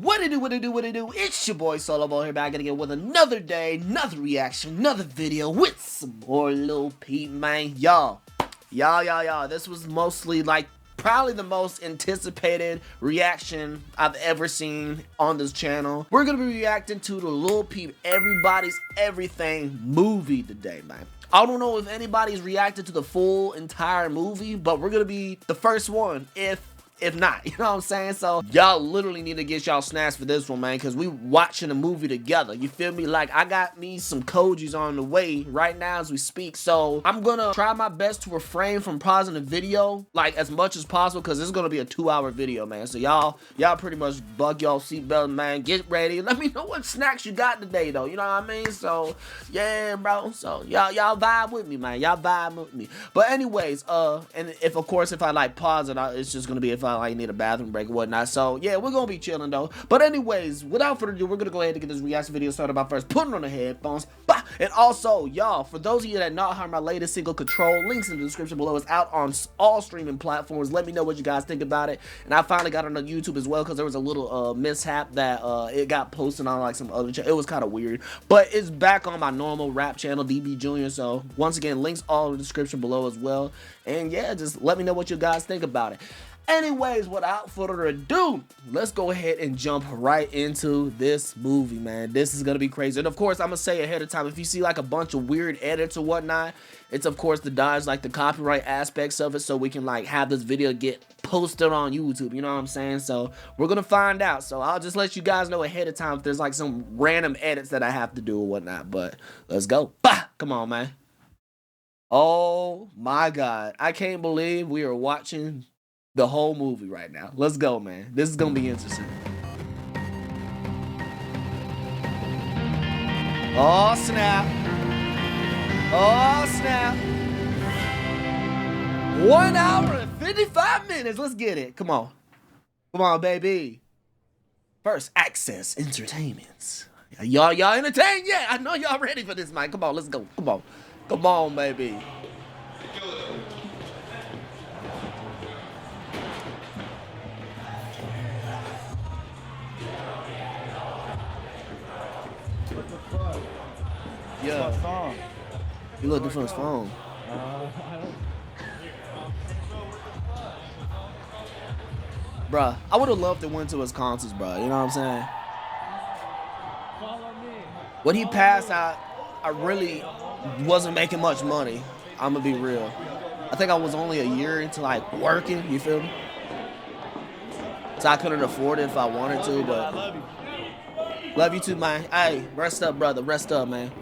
What it do? It's your boy SolarVolar here back again with another day, another reaction, another video with some more Lil Peep, man. Y'all. This was mostly like probably the most anticipated reaction I've ever seen on this channel. We're gonna be reacting to the Lil Peep Everybody's Everything movie today, man. I don't know if anybody's reacted to the full entire movie, but we're gonna be the first one, if not, you know what I'm saying? So y'all literally need to get y'all snaps for this one, man, because we watching a movie together. You feel me? Like, I got me some Kojis on the way right now as we speak. So I'm gonna try my best to refrain from pausing the video like as much as possible, because this is gonna be a 2-hour video, man. So y'all pretty much bug y'all seatbelt, man. Get ready. Let me know what snacks you got today, though. You know what I mean? So yeah, bro. So y'all vibe with me, man. Y'all vibe with me. But anyways, and if of course if I like pause it, it's just gonna be if I like need a bathroom break or whatnot. So yeah, we're gonna be chilling though. But anyways, without further ado, we're gonna go ahead and get this reaction video started by first putting on the headphones. Bah! And also, y'all, for those of you that not heard my latest single, Control, links in the description below. It's out on all streaming platforms. Let me know what you guys think about it. And I finally got it on YouTube as well, because there was a little mishap that it got posted on like some other channel. It was kind of weird, but it's back on my normal rap channel, DB Jr. So once again, links all in the description below as well. And yeah, just let me know what you guys think about it. Anyways, without further ado, let's go ahead and jump right into this movie, man. This is gonna be crazy. And of course, I'm gonna say ahead of time, if you see like a bunch of weird edits or whatnot, it's of course to dodge like the copyright aspects of it, so we can like have this video get posted on YouTube, you know what I'm saying? So we're gonna find out. So I'll just let you guys know ahead of time if there's like some random edits that I have to do or whatnot. But let's go. Bah! Come on, man. Oh my God, I can't believe we are watching the whole movie right now. Let's go, man. This is gonna be interesting. Oh snap. Oh snap. 1 hour and 55 minutes. Let's get it. Come on. Come on, baby. First Access Entertainment. Y'all entertained? Yeah, I know y'all ready for this, man. Come on, let's go. Come on. Come on, baby. Yeah. You looking for his phone? Bruh, I would have loved to went to his concerts, bruh. You know what I'm saying? When he passed out, I really wasn't making much money. I'm gonna be real. I think I was only a year into like working. You feel me? So I couldn't afford it if I wanted to, but love you too, man. Hey, rest up, brother. Rest up, man.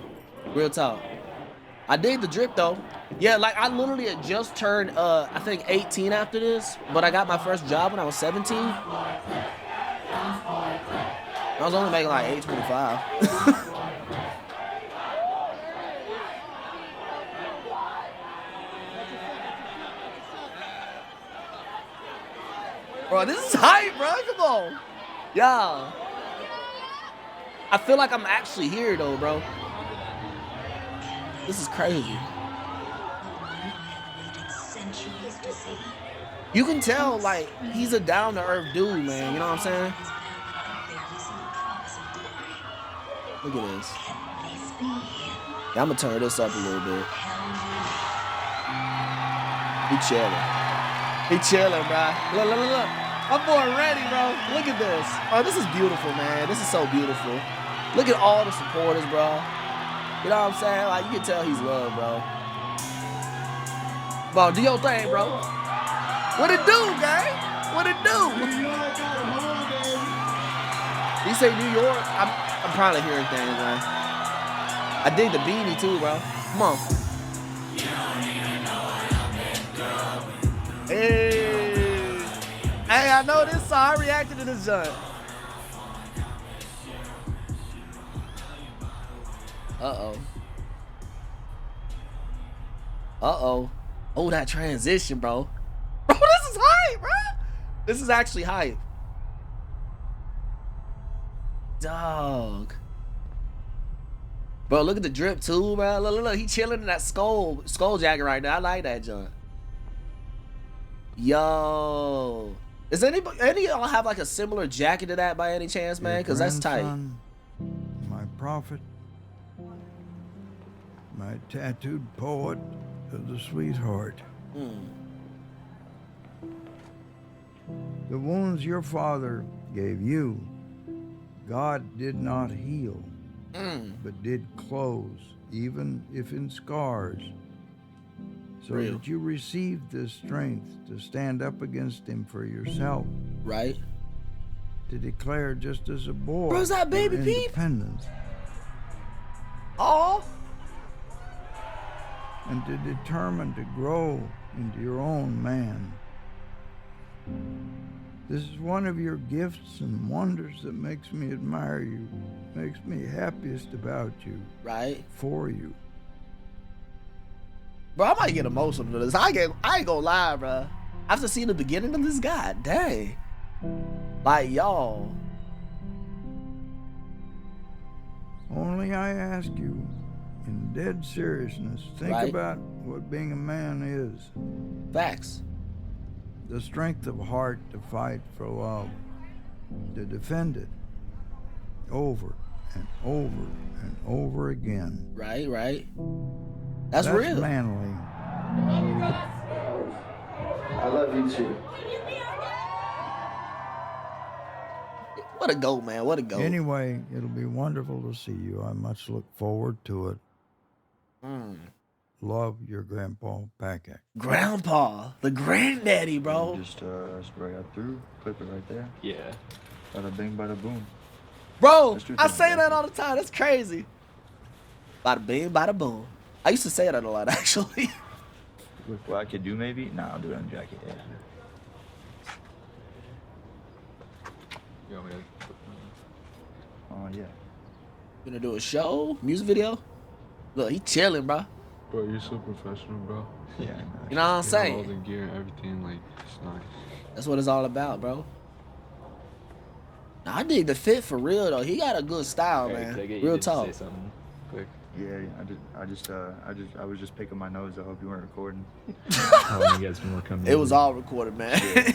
Real talk. I dig the drip though. Yeah, like I literally had just turned I think 18 after this, but I got my first job when I was 17. I was only making like $8.25. Bro, this is hype, bro. Come on. Yeah. I feel like I'm actually here though, bro. This is crazy. You can tell, like, he's a down-to-earth dude, man. You know what I'm saying? Look at this. Yeah, I'm gonna turn this up a little bit. He chilling. He chilling, bro. Look. I'm born ready, bro. Look at this. Oh, this is beautiful, man. This is so beautiful. Look at all the supporters, bro. You know what I'm saying? Like, you can tell he's loved, bro. Bro, do your thing, bro. What it do, gang? What it do? He say New York? I'm probably hearing things, man. I dig the beanie, too, bro. Come on. Hey. Hey, I know this song. I reacted to this joint. Uh-oh. Uh-oh. Oh, that transition, bro. Bro, this is hype, bro. This is actually hype. Dog. Bro, look at the drip, too, bro. Look. He chilling in that skull jacket right now. I like that joint. Yo. Does any of y'all have like a similar jacket to that by any chance, man? Because that's tight. My prophet, my tattooed poet of the sweetheart. The wounds your father gave you, God did not heal, but did close, even if in scars, so that you received the strength to stand up against him for yourself. Right. To declare just as a boy. Bro, is that Baby Peep? Independence. Oh. And to determine to grow into your own man. This is one of your gifts and wonders that makes me admire you, makes me happiest about you. Right. For you. Bro, I might get emotional to this. I ain't gonna lie, bro. After seeing the beginning of this, god dang. Like, y'all. Only I ask you, in dead seriousness, think about what being a man is. Facts. The strength of heart to fight for love, to defend it, over and over and over again. Right. That's real. Manly. I love you too. What a goat, man. What a goat. Anyway, it'll be wonderful to see you. I much look forward to it. Love, your Grandpa Package. Grandpa, the granddaddy, bro. Just spray up through, clip it right there. Yeah. Bada bing, bada boom. Bro, I say that all the time. That's crazy. Bada bing, bada boom. I used to say that a lot, actually. What I could do, maybe? Nah, I'll do it on the jacket. Yeah. You want me to? Yeah. Gonna do a show, music video. Look, he chilling, bro. Bro, you're so professional, bro. Yeah. You know what I'm saying? All the gear and everything, like, it's nice. That's what it's all about, bro. Now, I dig the fit for real though. He got a good style, man. Real talk. Say something quick. Yeah, I was just picking my nose. I hope you weren't recording. How long you guys been working on music? It was all recorded, man. Yeah.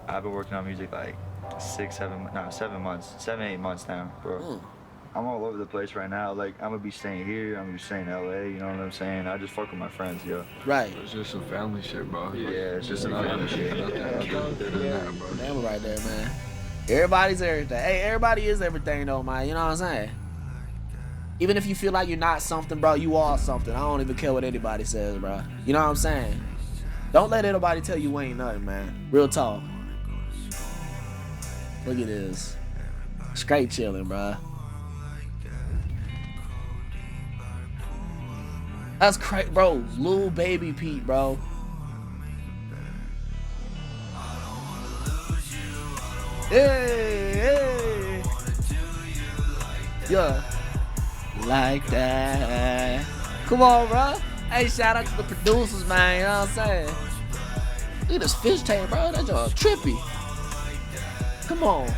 I've been working on music like 7 months, 8 months now, bro. I'm all over the place right now. Like, I'm gonna be staying here, I'm gonna be staying in LA, you know what I'm saying? I just fuck with my friends, yo. Right. It's just some family shit, bro. Yeah, it's just some family shit. Damn right there, man. Everybody's everything. Hey, everybody is everything though, man. You know what I'm saying? Even if you feel like you're not something, bro, you are something. I don't even care what anybody says, bro. You know what I'm saying? Don't let anybody tell you ain't nothing, man. Real talk. Look at this. Straight chilling, bro. That's crazy, bro. Lil Baby Peep, bro. Hey. Yeah. Like that. Come on, bro. Hey, shout out to the producers, man. You know what I'm saying? Look at this fish tank, bro. That's just trippy. Come on.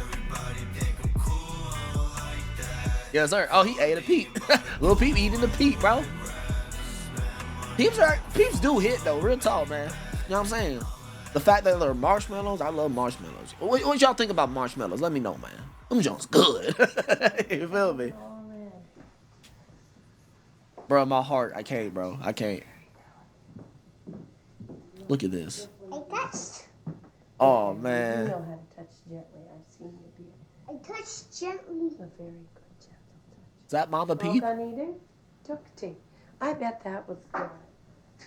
Yes, sir. Oh, he ate a peep. Lil Peep eating the peep, bro. Peeps do hit, though. Real talk, man. You know what I'm saying? The fact that they're marshmallows, I love marshmallows. What y'all think about marshmallows? Let me know, man. Them joints good. You feel me? Bro, my heart, I can't, bro. I can't. Look at this. I touched. Oh, man. You know how to touch gently. I've seen you be I touched gently. a very good gentle touch. Is that Mama Peep? Smoke on eating? Took. I bet that was good.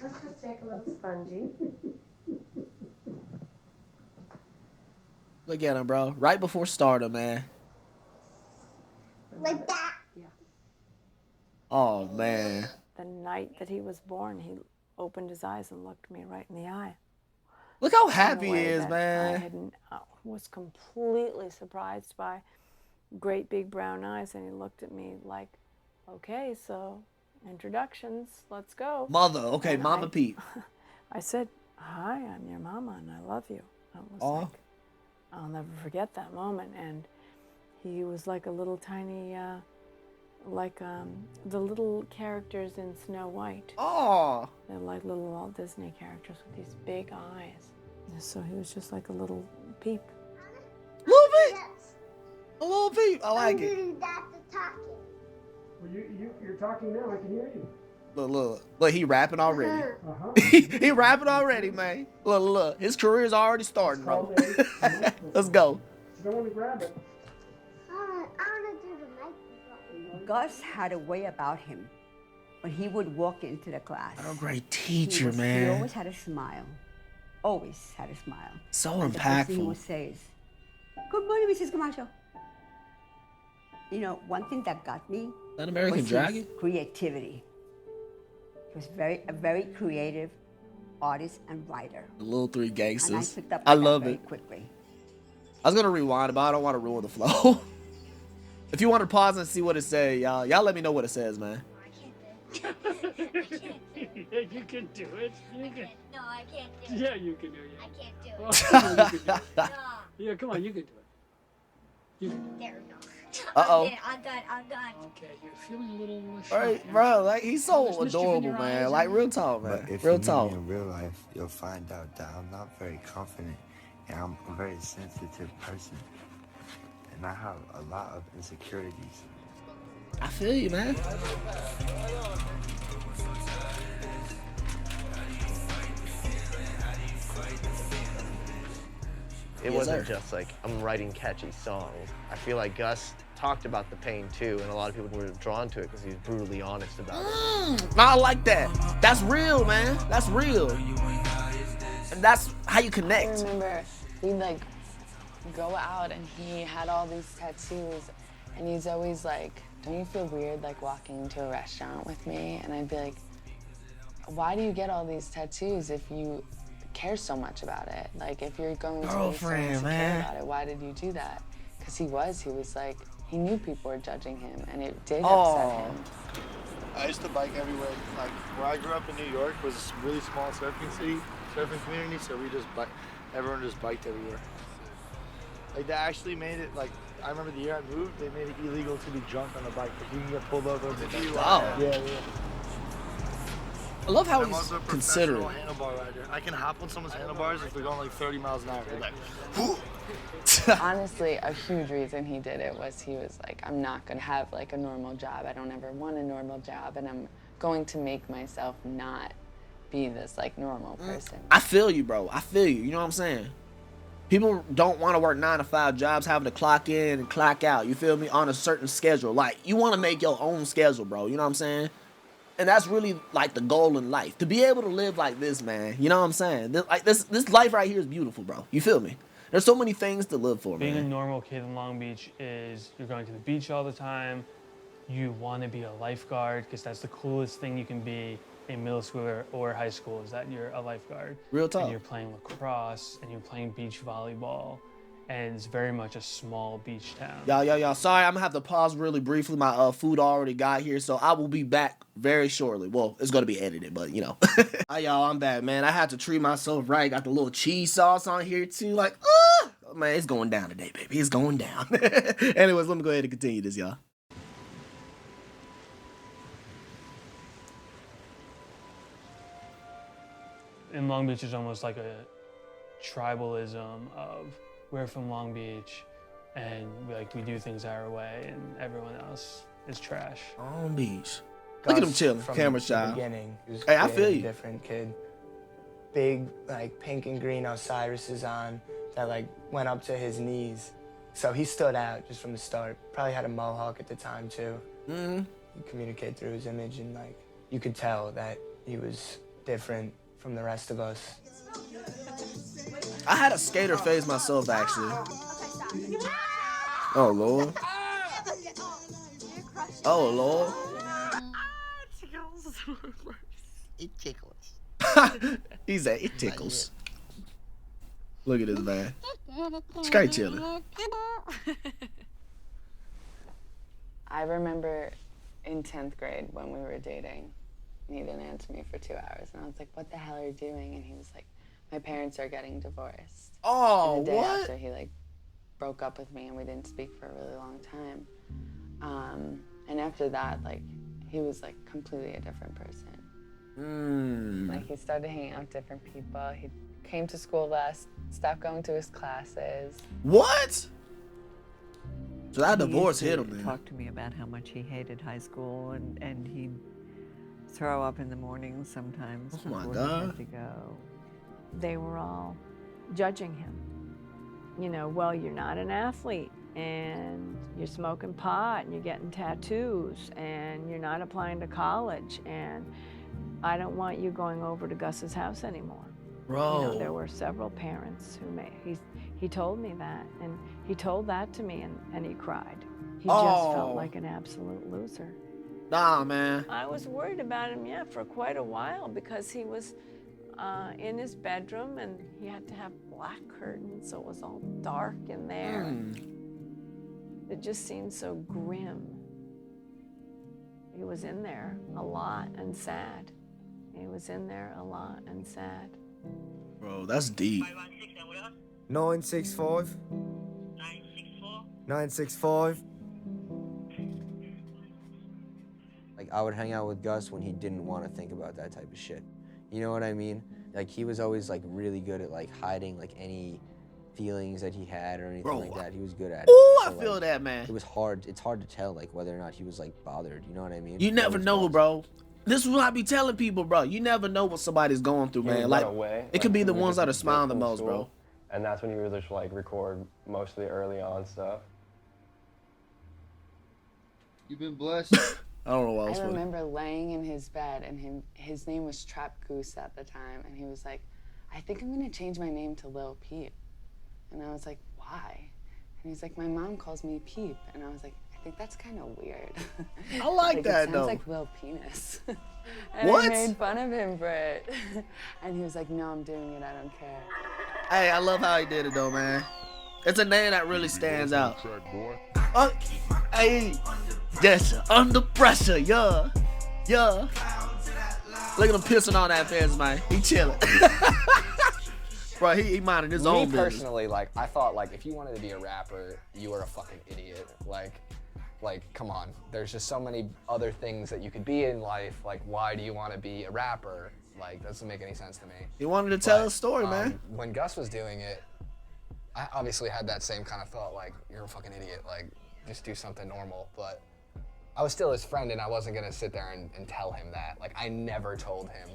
Let's just take a little spongy. Look at him, bro. Right before stardom, man. Like that. Yeah. Oh, man. The night that he was born, he opened his eyes and looked me right in the eye. Look how In a happy he way is, that man. I was completely surprised by great big brown eyes, and he looked at me like, okay, so introductions, let's go. Mother, okay, And Mama Peep. I said, hi, I'm your mama, and I love you. I was like, I'll never forget that moment. And he was like a little tiny, the little characters in Snow White. Oh. They're like little Walt Disney characters with these big eyes. And so he was just like a little Peep. Lil Peep. Yes. Lil Peep. I like I'm it. doing that to talking. Well, you're talking now. I can hear you. Look, he rapping already. Uh-huh. He rapping already, man. Look. His career is already starting, bro. Let's go. You don't want to grab it. I want to do the microphone. Gus had a way about him when he would walk into the class. What a great teacher, He man. always had a smile. Always had a smile. So And the first thing he impactful. would say is, "Good morning, Mrs. Camacho." You know, one thing that got me That American was Dragon? his creativity. He was a very creative artist and writer. The Little Three And I Gangsters. picked up I on that love very it. quickly. I was gonna rewind it, but I don't want to ruin the flow. If you want to pause and see what it says, y'all let me know what it says, man. Yeah, you can do it. You can. No, I can't do it. Yeah, you can do it. I can't do Oh, it. come on, you can do it. No. Yeah, come on, you can do it. You can do it. There we go. Uh-oh. I'm done. Okay, you're feeling a little. Right, bro, like he's so There's mischief in adorable, your man. eyes Like and- real talk, man. But if Real you meet talk. me in real life, you'll find out that I'm not very confident, and I'm a very sensitive person, and I have a lot of insecurities. I feel you, man. It Yes, wasn't sir. just like I'm writing catchy songs. I feel like Gus talked about the pain too, and a lot of people were drawn to it because he was brutally honest about it. I like that. That's real, man. That's real. And that's how you I connect. remember we'd like go out and he had all these tattoos and he's always like, "Don't you feel weird like walking into a restaurant with me?" And I'd be like, "Why do you get all these tattoos if you care so much about it? Like if you're going to Girlfriend, restaurants to man. care about it, why did you do that?" Because he was like, he knew people were judging him and it did upset Oh. him. I used to bike everywhere. Like where I grew up in New York was a really small surfing community, so everyone just biked everywhere. Like they actually made it like I remember the year I moved, they made it illegal to be drunk on a bike. Like you can get pulled over. Wow. Yeah. I love how I'm he's also a considerate. professional handlebar rider. I can hop on someone's handlebars if they're going like 30 miles an hour. They're like, Honestly, a huge reason he did it was he was like, I'm not gonna have like a normal job. I don't ever want a normal job, and I'm going to make myself not be this like normal person. I feel you, bro. I feel you. You know what I'm saying? People don't want to work 9 to 5 jobs, having to clock in and clock out. You feel me? On a certain schedule. Like you want to make your own schedule, bro. You know what I'm saying? And that's really like the goal in life. To be able to live like this, man. You know what I'm saying? This life right here is beautiful, bro. You feel me? There's so many things to live for, Being a man. normal kid in Long Beach is you're going to the beach all the time. You want to be a lifeguard because that's the coolest thing you can be in middle school or high school is that you're a lifeguard. Real talk. And you're playing lacrosse and you're playing beach volleyball. And it's very much a small beach town. Y'all. Sorry, I'm gonna have to pause really briefly. My food already got here, so I will be back very shortly. Well, it's gonna be edited, but you know. Hi, y'all. I'm back, man. I had to treat myself right. Got the little cheese sauce on here too. Like, man, it's going down today, baby. It's going down. Anyways, let me go ahead and continue this, y'all. In Long Beach, is almost like a tribalism of we're from Long Beach and we do things our way and everyone else is trash. Long Beach. Look at him chilling. From Camera the shy. beginning, he was Hey, I clearly feel a you. different kid. Big, like pink and green Osiris's on that like went up to his knees. So he stood out just from the start. Probably had a mohawk at the time too. Mm-hmm. He communicated through his image and like you could tell that he was different from the rest of us. I had a skater phase myself, actually. Oh, Lord. Oh, Lord. It tickles. He said, it tickles. Look at this, man. Straight chilling. I remember in 10th grade when we were dating, and he didn't answer me for 2 hours. And I was like, what the hell are you doing? And he was like, my parents are getting divorced. Oh, and the day what? after he like broke up with me and we didn't speak for a really long time. And after that, like, he was like completely a different person. Like he started hanging out with different people. He'd came to school less, stopped going to his classes. What? So that He divorce used hit to him, man. Talk to me about how much he hated high school, and he'd throw up in the mornings sometimes Oh my before God. he had to go. They were all judging him. You know, well, you're not an athlete, and you're smoking pot, and you're getting tattoos, and you're not applying to college, and I don't want you going over to Gus's house anymore. Bro. You know, there were several parents who he told me that, and he told that to me, and he cried. He just felt like an absolute loser. Nah, man. I was worried about him, yeah, for quite a while, because he was in his bedroom, and he had to have black curtains, so it was all dark in there. It just seemed so grim. He was in there a lot and sad. He was in there a lot and sad. Bro, that's deep. 965. 965. Like, I would hang out with Gus when he didn't want to think about that type of shit. You know what I mean? Like, he was always like really good at like hiding like any feelings that he had or anything Bro, like that. He was good at it. Ooh, I So, feel like, that, man. It was hard. It's hard to tell like whether or not he was like bothered. You know what I mean? You That never was know, Gus. bro. This is what I be telling people, bro. You never know what somebody's going through, He would man. run Like, away, it could be the he would ones just that are dip smiling the from most, bro. school, and that's when he would just like record most of the early on stuff. You've been blessed. I don't know what else. I remember laying in his bed, and his name was Trap Goose at the time, and he was like, I think I'm gonna change my name to Lil Peep. And I was like, why? And he's like, my mom calls me Peep. And I was like, I think that's kind of weird. I like that, it sounds though. like Lil Penis. And What? I made fun of him for it. And he was like, no, I'm doing it, I don't care. Hey, I love how he did it, though, man. It's a name that really stands out. Hey, yes, under pressure, yeah. Yeah. Look at him pissing on that fence, man. He chilling. Bro, he minding his own Me business. personally, like, I thought, like, if you wanted to be a rapper, you were a fucking idiot. Like, come on. There's just so many other things that you could be in life. Like, why do you want to be a rapper? Like, that doesn't make any sense to me. He wanted to tell a story, man. When Gus was doing it, I obviously had that same kind of thought, like, you're a fucking idiot. Like, just do something normal. But I was still his friend, and I wasn't going to sit there and tell him that. Like, I never told him,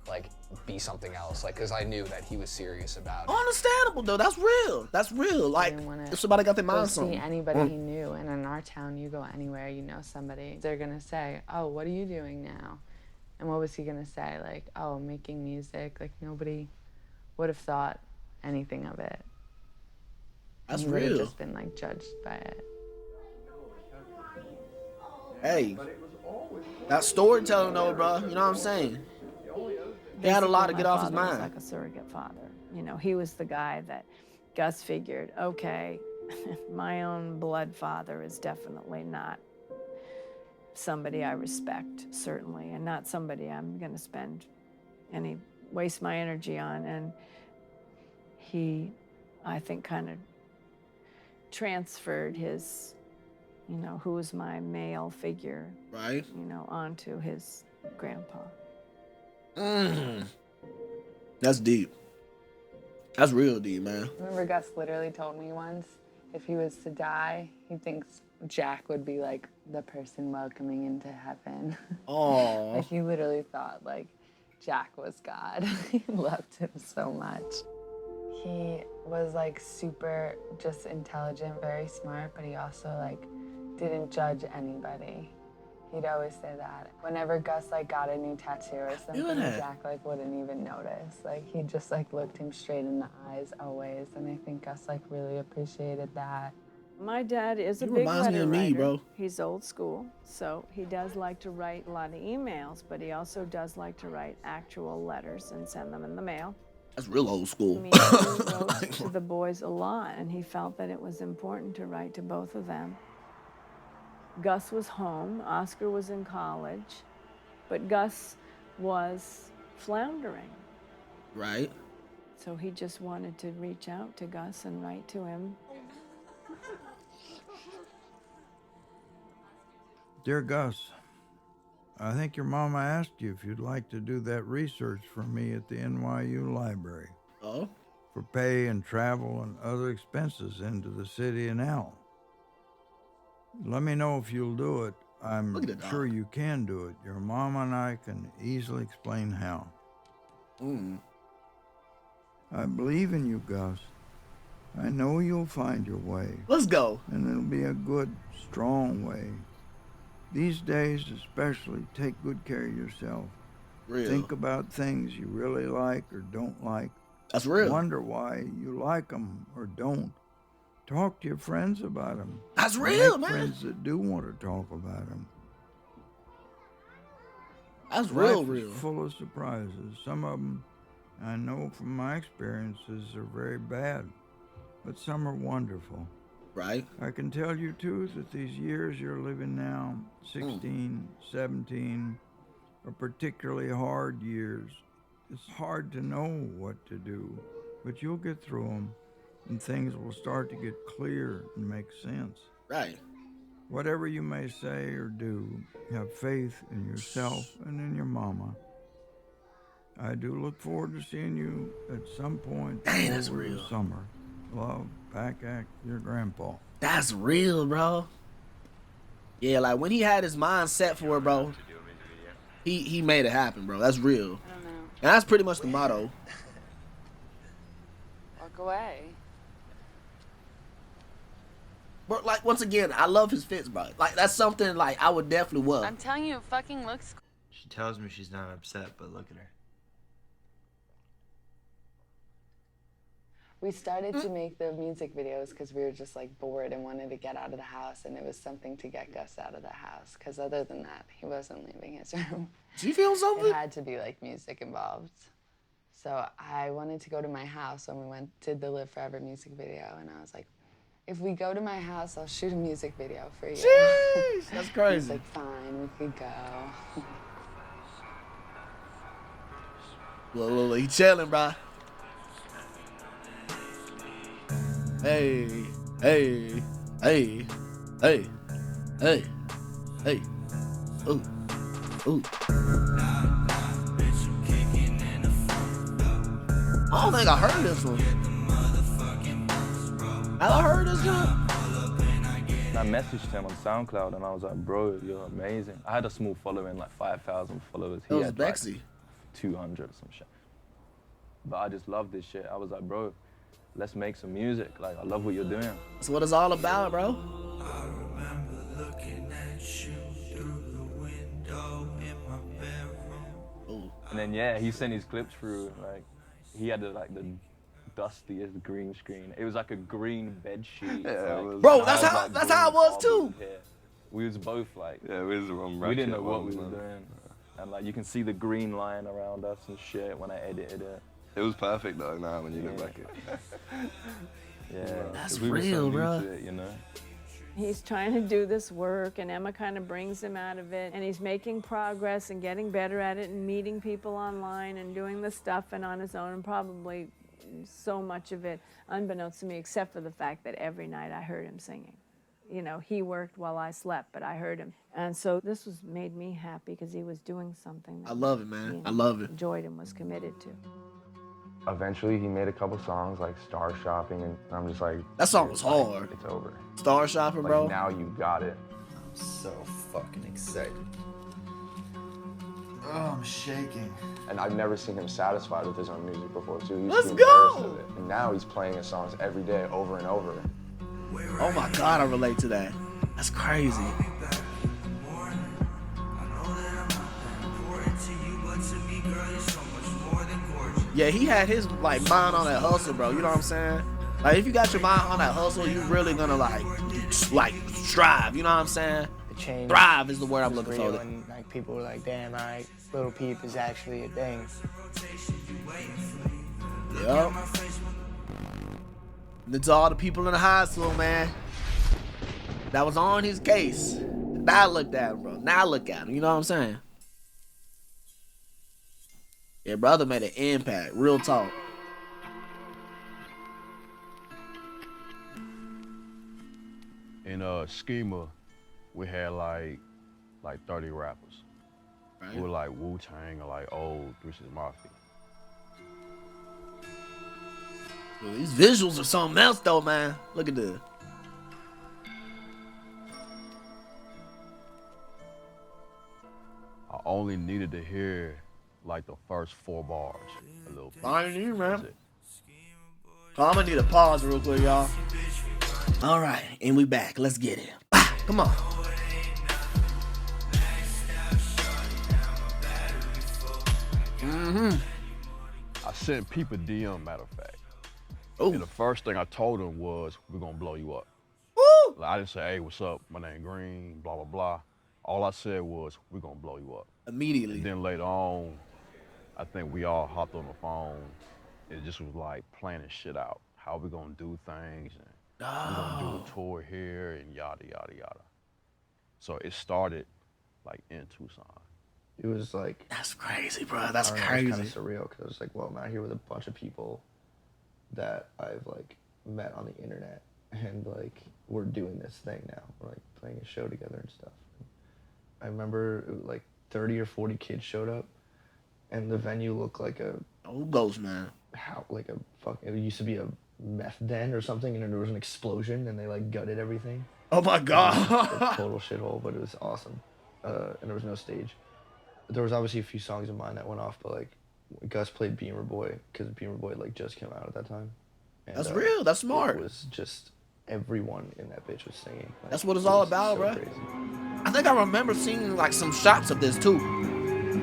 like, be something else. Like, because I knew that he was serious about it. Understandable, though. That's real. That's real. Like, if somebody got their mind on See something. anybody he knew, and in our town, you go anywhere, you know somebody. They're gonna say, "Oh, what are you doing now?" And what was he gonna say? Like, "Oh, I'm making music." Like nobody would have thought anything of it. That's he would have real. just been like judged by it. Hey, that storytelling, though, bro. You know what I'm saying? He had a lot to get off his My father was mind. like a surrogate father. You know, he was the guy that Gus figured, okay, my own blood father is definitely not somebody I respect, certainly, and not somebody I'm going to waste my energy on. And he, I think, kind of transferred his, you know, who was my male figure, right? You know, onto his grandpa. That's deep. That's real deep, man. Remember Gus literally told me once, if he was to die, he thinks Jack would be like the person welcoming into heaven. Aww. Like he literally thought like Jack was God. He loved him so much. He was like super just intelligent, very smart, but he also like didn't judge anybody. He'd always say that. Whenever Gus like got a new tattoo or something, Jack like wouldn't even notice. Like he just like looked him straight in the eyes always, and I think Gus like really appreciated that. My dad is a He big reminds me letter of me, writer. bro. He's old school, so he does like to write a lot of emails, but he also does like to write actual letters and send them in the mail. That's real old school. I mean, he wrote to the boys a lot, and he felt that it was important to write to both of them. Gus was home, Oscar was in college, but Gus was floundering. Right. So he just wanted to reach out to Gus and write to him. Dear Gus, I think your mama asked you if you'd like to do that research for me at the NYU library. Oh? For pay and travel and other expenses into the city and out. Let me know if you'll do it. I'm sure you can do it. Your mama and I can easily explain how. I believe in you, Gus. I know you'll find your way. Let's go. And it'll be a good, strong way. These days especially, take good care of yourself. Real. Think about things you really like or don't like. That's real. Wonder why you like them or don't. Talk to your friends about them. That's real, Make man. friends that do want to talk about them. That's Life real. is full of surprises. Some of them, I know from my experiences, are very bad, but some are wonderful. Right. I can tell you, too, that these years you're living now, 16, 17, are particularly hard years. It's hard to know what to do, but you'll get through them, and things will start to get clear and make sense. Right. Whatever you may say or do, have faith in yourself and in your mama. I do look forward to seeing you at some point that's over real. the summer. Love, back act, your grandpa. That's real, bro. Yeah, like when he had his mind set for it, bro, he made it happen, bro. That's real. I don't know. And that's pretty much the motto. Walk away. But like once again, I love his fits, bro. Like that's something like I would definitely love. I'm telling you, it fucking looks cool. She tells me she's not upset, but look at her. We started to make the music videos because we were just like bored and wanted to get out of the house, and it was something to get Gus out of the house because other than that, he wasn't leaving his room. Do you feel something? It had to be like music involved. So I wanted to go to my house when we did the Live Forever music video, and I was like, if we go to my house, I'll shoot a music video for you. Jeez, that's crazy. He's like, fine, we could go. Look, he chilling, bro. Hey, hey, hey, hey, hey, hey. Ooh, ooh. I don't think I heard this one. Have I heard this one? I messaged him on SoundCloud and I was like, bro, you're amazing. I had a small following, like 5,000 followers. It was had Bexy. Like 200 or some shit. But I just love this shit. I was like, bro, let's make some music. Like, I love what you're doing. That's what it's all about, bro. I remember looking at you through the window in my bedroom. And then, yeah, he sent his clips through. Like, he had the dustiest green screen. It was like a green bed sheet. Yeah, like, bro, that's how it was too. Hair. We was both like, yeah, we was on we didn't know what we were doing. And like, you can see the green line around us and shit when I edited it. It was perfect though, now when you look back at it. Yeah, that's we were so real, new bro. to it, you know? He's trying to do this work, and Emma kind of brings him out of it, and he's making progress and getting better at it and meeting people online and doing the stuff and on his own, and probably so much of it unbeknownst to me, except for the fact that every night I heard him singing. You know, he worked while I slept, but I heard him. And so this made me happy because he was doing something that I love it, man. he I love it. enjoyed and was committed to. Eventually, he made a couple songs like Star Shopping, and I'm just like, That song was hard. It's over. Star Shopping, Like, bro. now you got it. I'm so fucking excited. Oh, I'm shaking. And I've never seen him satisfied with his own music before, too. He used Let's to be embarrassed go! of it. And now he's playing his songs every day, over and over. Oh my God, I relate to that. That's crazy. Yeah, he had his like mind on that hustle, bro. You know what I'm saying? Like if you got your mind on that hustle, you really gonna like strive. You know what I'm saying? The change Thrive is the word I'm was looking real, for. and like people were like, damn, all right, Lil Peep is actually a thing. Yep. And to all the people in the high school, man, that was on his case. Now look at him, bro. Now look at him. You know what I'm saying? Yeah, brother made an impact. Real talk. In Schema, we had like 30 rappers. Right. We were like Wu-Tang or like old 3 6 Mafia. Well, these visuals are something else though, man. Look at this. I only needed to hear like the first 4 bars a little bit. Fine, you, man. That's it. Oh, I'm gonna need a pause real quick, y'all. All right, and we back. Let's get it. Come on. I sent people DM, matter of fact. Ooh. And the first thing I told them was, we're gonna blow you up. Woo! Like, I didn't say, hey, what's up? My name Green, blah, blah, blah. All I said was, we're gonna blow you up. Immediately. And then later on, I think we all hopped on the phone. It just was like planning shit out. How we gonna do things, and we're gonna do a tour here, and yada, yada, yada. So it started like in Tucson. It was like, that's crazy, bro. That's It crazy. was kind of surreal because I was like, well, I'm out here with a bunch of people that I've like met on the internet, and like we're doing this thing now. We're like playing a show together and stuff. I remember it was, like 30 or 40 kids showed up, and the venue looked like a ghost, man. How like a fucking, it used to be a meth den or something, and then there was an explosion, and they like gutted everything. Oh my god! A total shithole, but it was awesome, and there was no stage. There was obviously a few songs of mine that went off, but like Gus played Beamer Boy because Beamer Boy like just came out at that time. And, That's real. That's smart. It was just everyone in that bitch was singing. Like, That's what it's all about, so bro. crazy. I think I remember seeing like some shots of this too.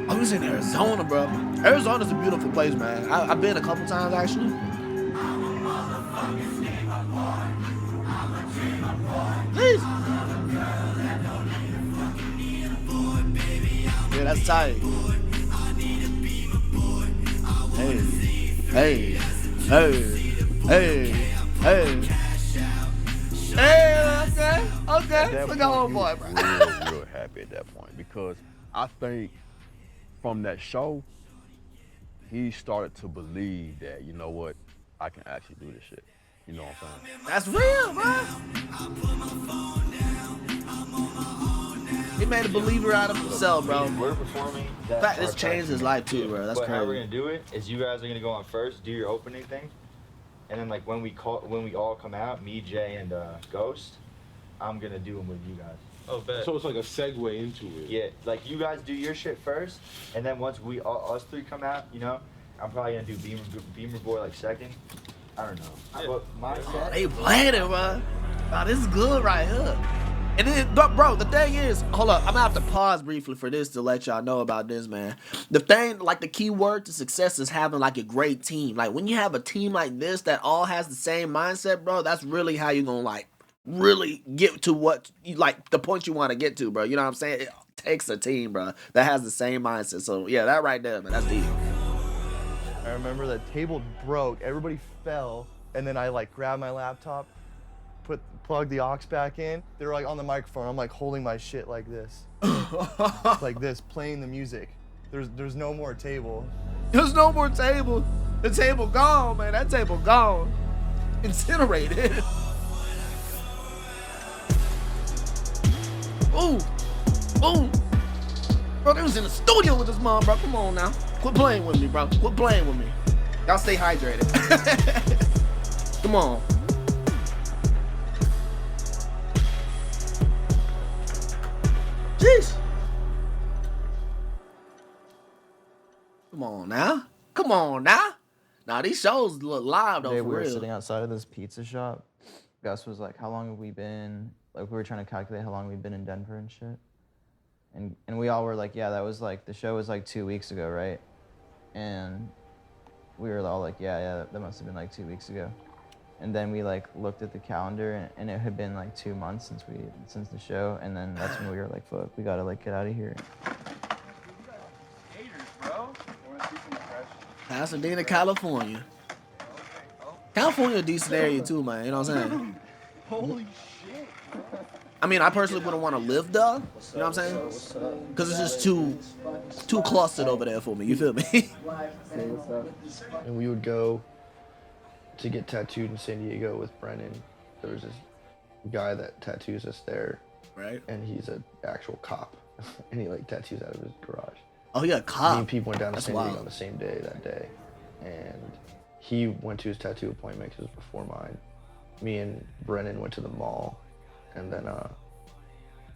I was in Arizona, bro. Arizona's a beautiful place, man. I've been a couple times actually. Please. Yeah, that's tight. Hey, hey, hey, hey, hey. Hey, okay. Look at old boy, bro. Real happy at that point, because I think from that show, he started to believe that, you know what, I can actually do this shit. You know what I'm saying? That's real, bro. He made a believer out of himself, bro. We're performing. In fact, this changed his life too, bro. That's but crazy. How we're gonna do it is you guys are gonna go on first, do your opening thing, and then like when we all come out, me, Jay, and Ghost, I'm gonna do them with you guys. Oh, bet. So it's like a segue into it. Yeah, like you guys do your shit first, and then once us three come out, you know, I'm probably gonna do Beamer Boy like second. I don't know. But my set, They playing it, bro. Oh, this is good right here. And then, bro, the thing is, hold up, I'm gonna have to pause briefly for this to let y'all know about this, man. The thing, like the key word to success is having like a great team. Like when you have a team like this that all has the same mindset, bro, that's really how you're gonna like really get to what you like, the point you want to get to, bro. You know what I'm saying? It takes a team, bro, that has the same mindset. So yeah, that right there, man, that's deep. I remember the table broke, everybody fell, and then I like grabbed my laptop, plugged the aux back in. They were like on the microphone. I'm like holding my shit like this, like this, playing the music. There's no more table. There's no more table. The table gone, man. That table gone. Incinerated. Ooh, ooh. Bro, they was in the studio with this mom, bro. Come on now. Quit playing with me, bro. Quit playing with me. Y'all stay hydrated. Come on. Jeez. Come on now. Come on now. Now these shows look live though, Today for we were real. sitting outside of this pizza shop. Gus was like, how long have we been, like we were trying to calculate how long we've been in Denver and shit. And we all were like, yeah, that was like, the show was like 2 weeks ago, right? And we were all like, yeah, that must have been like 2 weeks ago. And then we like looked at the calendar and it had been like 2 months since the show. And then that's when we were like, fuck, we gotta like get out of here. Pasadena, California. California a decent area too, man. You know what I'm saying? Holy shit. I mean, I personally wouldn't want to live there. You know what I'm saying? Because it's just too clustered over there for me. You feel me? And we would go to get tattooed in San Diego with Brennan. There was this guy that tattoos us there. Right. And he's an actual cop. And he like tattoos out of his garage. Oh, yeah, cop. Me and Pete went down to That's San Diego wild. on the same day that day. And he went to his tattoo appointment because it was before mine. Me and Brennan went to the mall, and then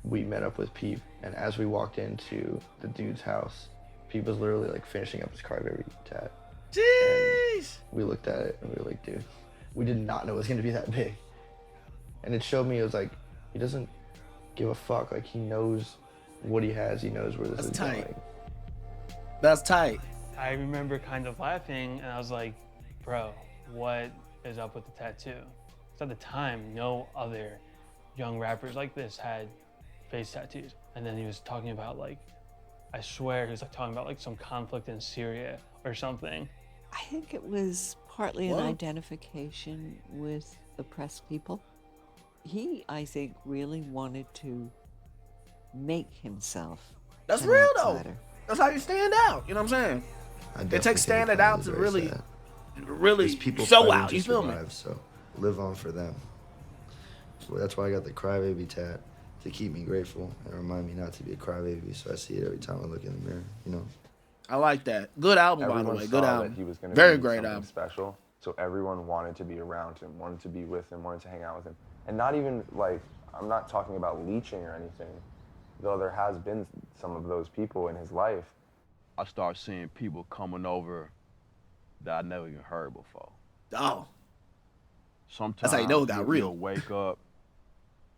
we met up with Peep. And as we walked into the dude's house, Peep was literally like finishing up his crybaby tat. Jeez! We looked at it and we were like, dude, we did not know it was gonna be that big. And it showed me, it was like, he doesn't give a fuck. Like, he knows what he has. He knows where this is going. That's tight. I remember kind of laughing, and I was like, bro, what is up with the tattoo? Because at the time, no other young rappers like this had face tattoos. And then he was talking about, like, I swear he was like talking about like some conflict in Syria or something. I think it was partly What? an identification with the press people. He, I think, really wanted to make himself That's an real outsider. though. That's how you stand out. You know what I'm saying? It takes standing out to really There's people show fighting out. to You feel me? survive, so live on for them. So that's why I got the crybaby tat, to keep me grateful and remind me not to be a crybaby. So I see it every time I look in the mirror. You know. I like that. Good album, by the Everyone way. saw Good that album. he was gonna Very be great something album. special. So everyone wanted to be around him, wanted to be with him, wanted to hang out with him. And not even like, I'm not talking about leeching or anything, though there has been some of those people in his life. I start seeing people coming over that I never even heard before. Oh. Sometimes That's how you know it got real. You'll wake up,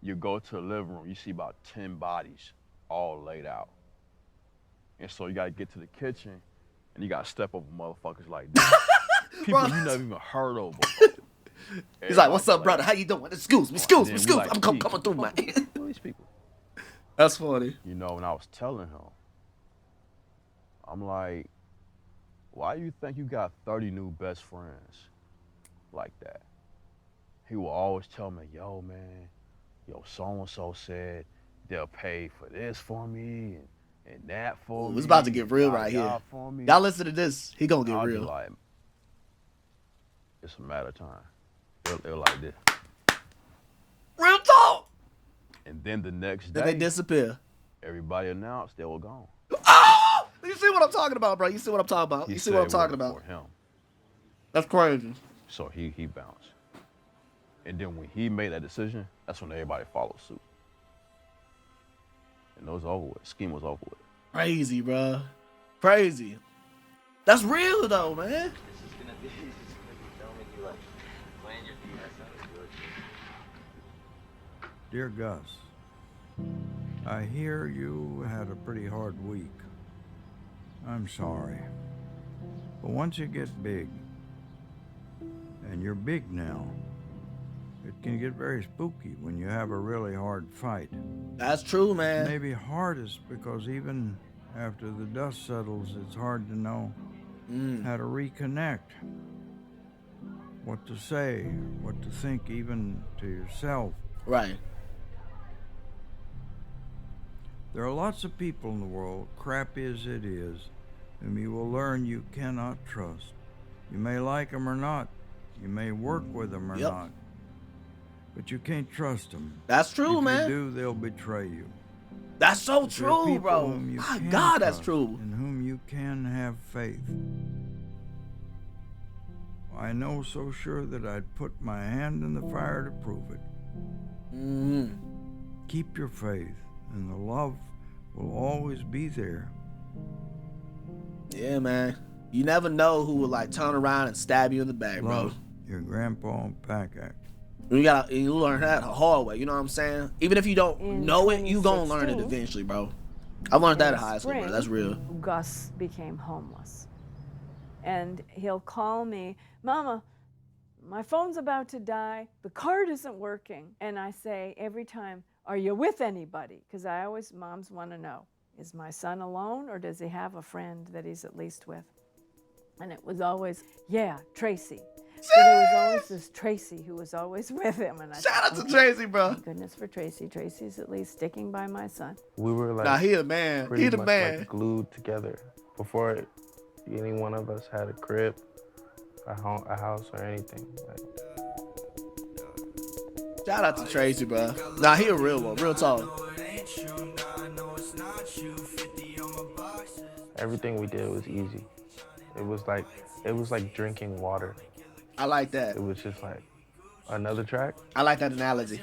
you go to the living room, you see about 10 bodies all laid out. And so you gotta get to the kitchen and you gotta step over motherfuckers like this. People you never even heard of before. He's like, "What's up, brother? How you doing? Excuse me, excuse me, then we excuse me. like, I'm coming through, man." Who are these people? That's funny. You know, and I was telling him, I'm like, why you think you got 30 new best friends like that? He will always tell me, yo, man, yo, so-and-so said they'll pay for this for me and that for me. It's about to get real yada, right here. yada for me. Y'all listen to this. He gonna get I'll be real. like, it's a matter of time. It'll like this. Real talk. And then the next Then day, they disappear. everybody announced they were gone. Oh! You see what I'm talking about, bro? You see what I'm talking about? He You see what I'm said it talking wasn't about? for him. That's crazy. So he bounced. And then when he made that decision, that's when everybody followed suit. And it was over with. Scheme was over with. Crazy, bro. Crazy. That's real though, man. Dear Gus, I hear you had a pretty hard week. I'm sorry. But once you get big, and you're big now, it can get very spooky when you have a really hard fight. That's true, man. Maybe hardest because even after the dust settles, it's hard to know how to reconnect. What to say, what to think even to yourself. Right. There are lots of people in the world, crappy as it is, whom you will learn you cannot trust. You may like them or not. You may work with them or not. But you can't trust them. That's true, if man. If you do, they'll betray you. That's so But there are true, people bro. whom you My can God, that's trust, true. in whom you can have faith. I know so sure that I'd put my hand in the fire to prove it. Keep your faith, and the love will always be there. Yeah, man. You never know who will like turn around and stab you in the back, bro. Love, your grandpa Pack. You learn that the hard way. You know what I'm saying? Even if you don't know it, you gonna learn it 2016, eventually, bro. I learned that in in high school, bro. spring, That's real. Gus became homeless. And he'll call me, Mama, my phone's about to die. The card isn't working. And I say every time, are you with anybody? Because moms want to know, is my son alone or does he have a friend that he's at least with? And it was always, yeah, Tracy. So there was always this Tracy who was always with him. And I Shout out thought, to Tracy, bro. Thank goodness for Tracy. Tracy's at least sticking by my son. We were like, Nah, he the man. pretty He the much, man. like, glued together. Before any one of us had a crib, a house, or anything. Like, Shout out to Tracy, bro. Nah, he a real one. Real talk. everything we did was easy. It was like drinking water. I like that. It was just like another track. I like that analogy.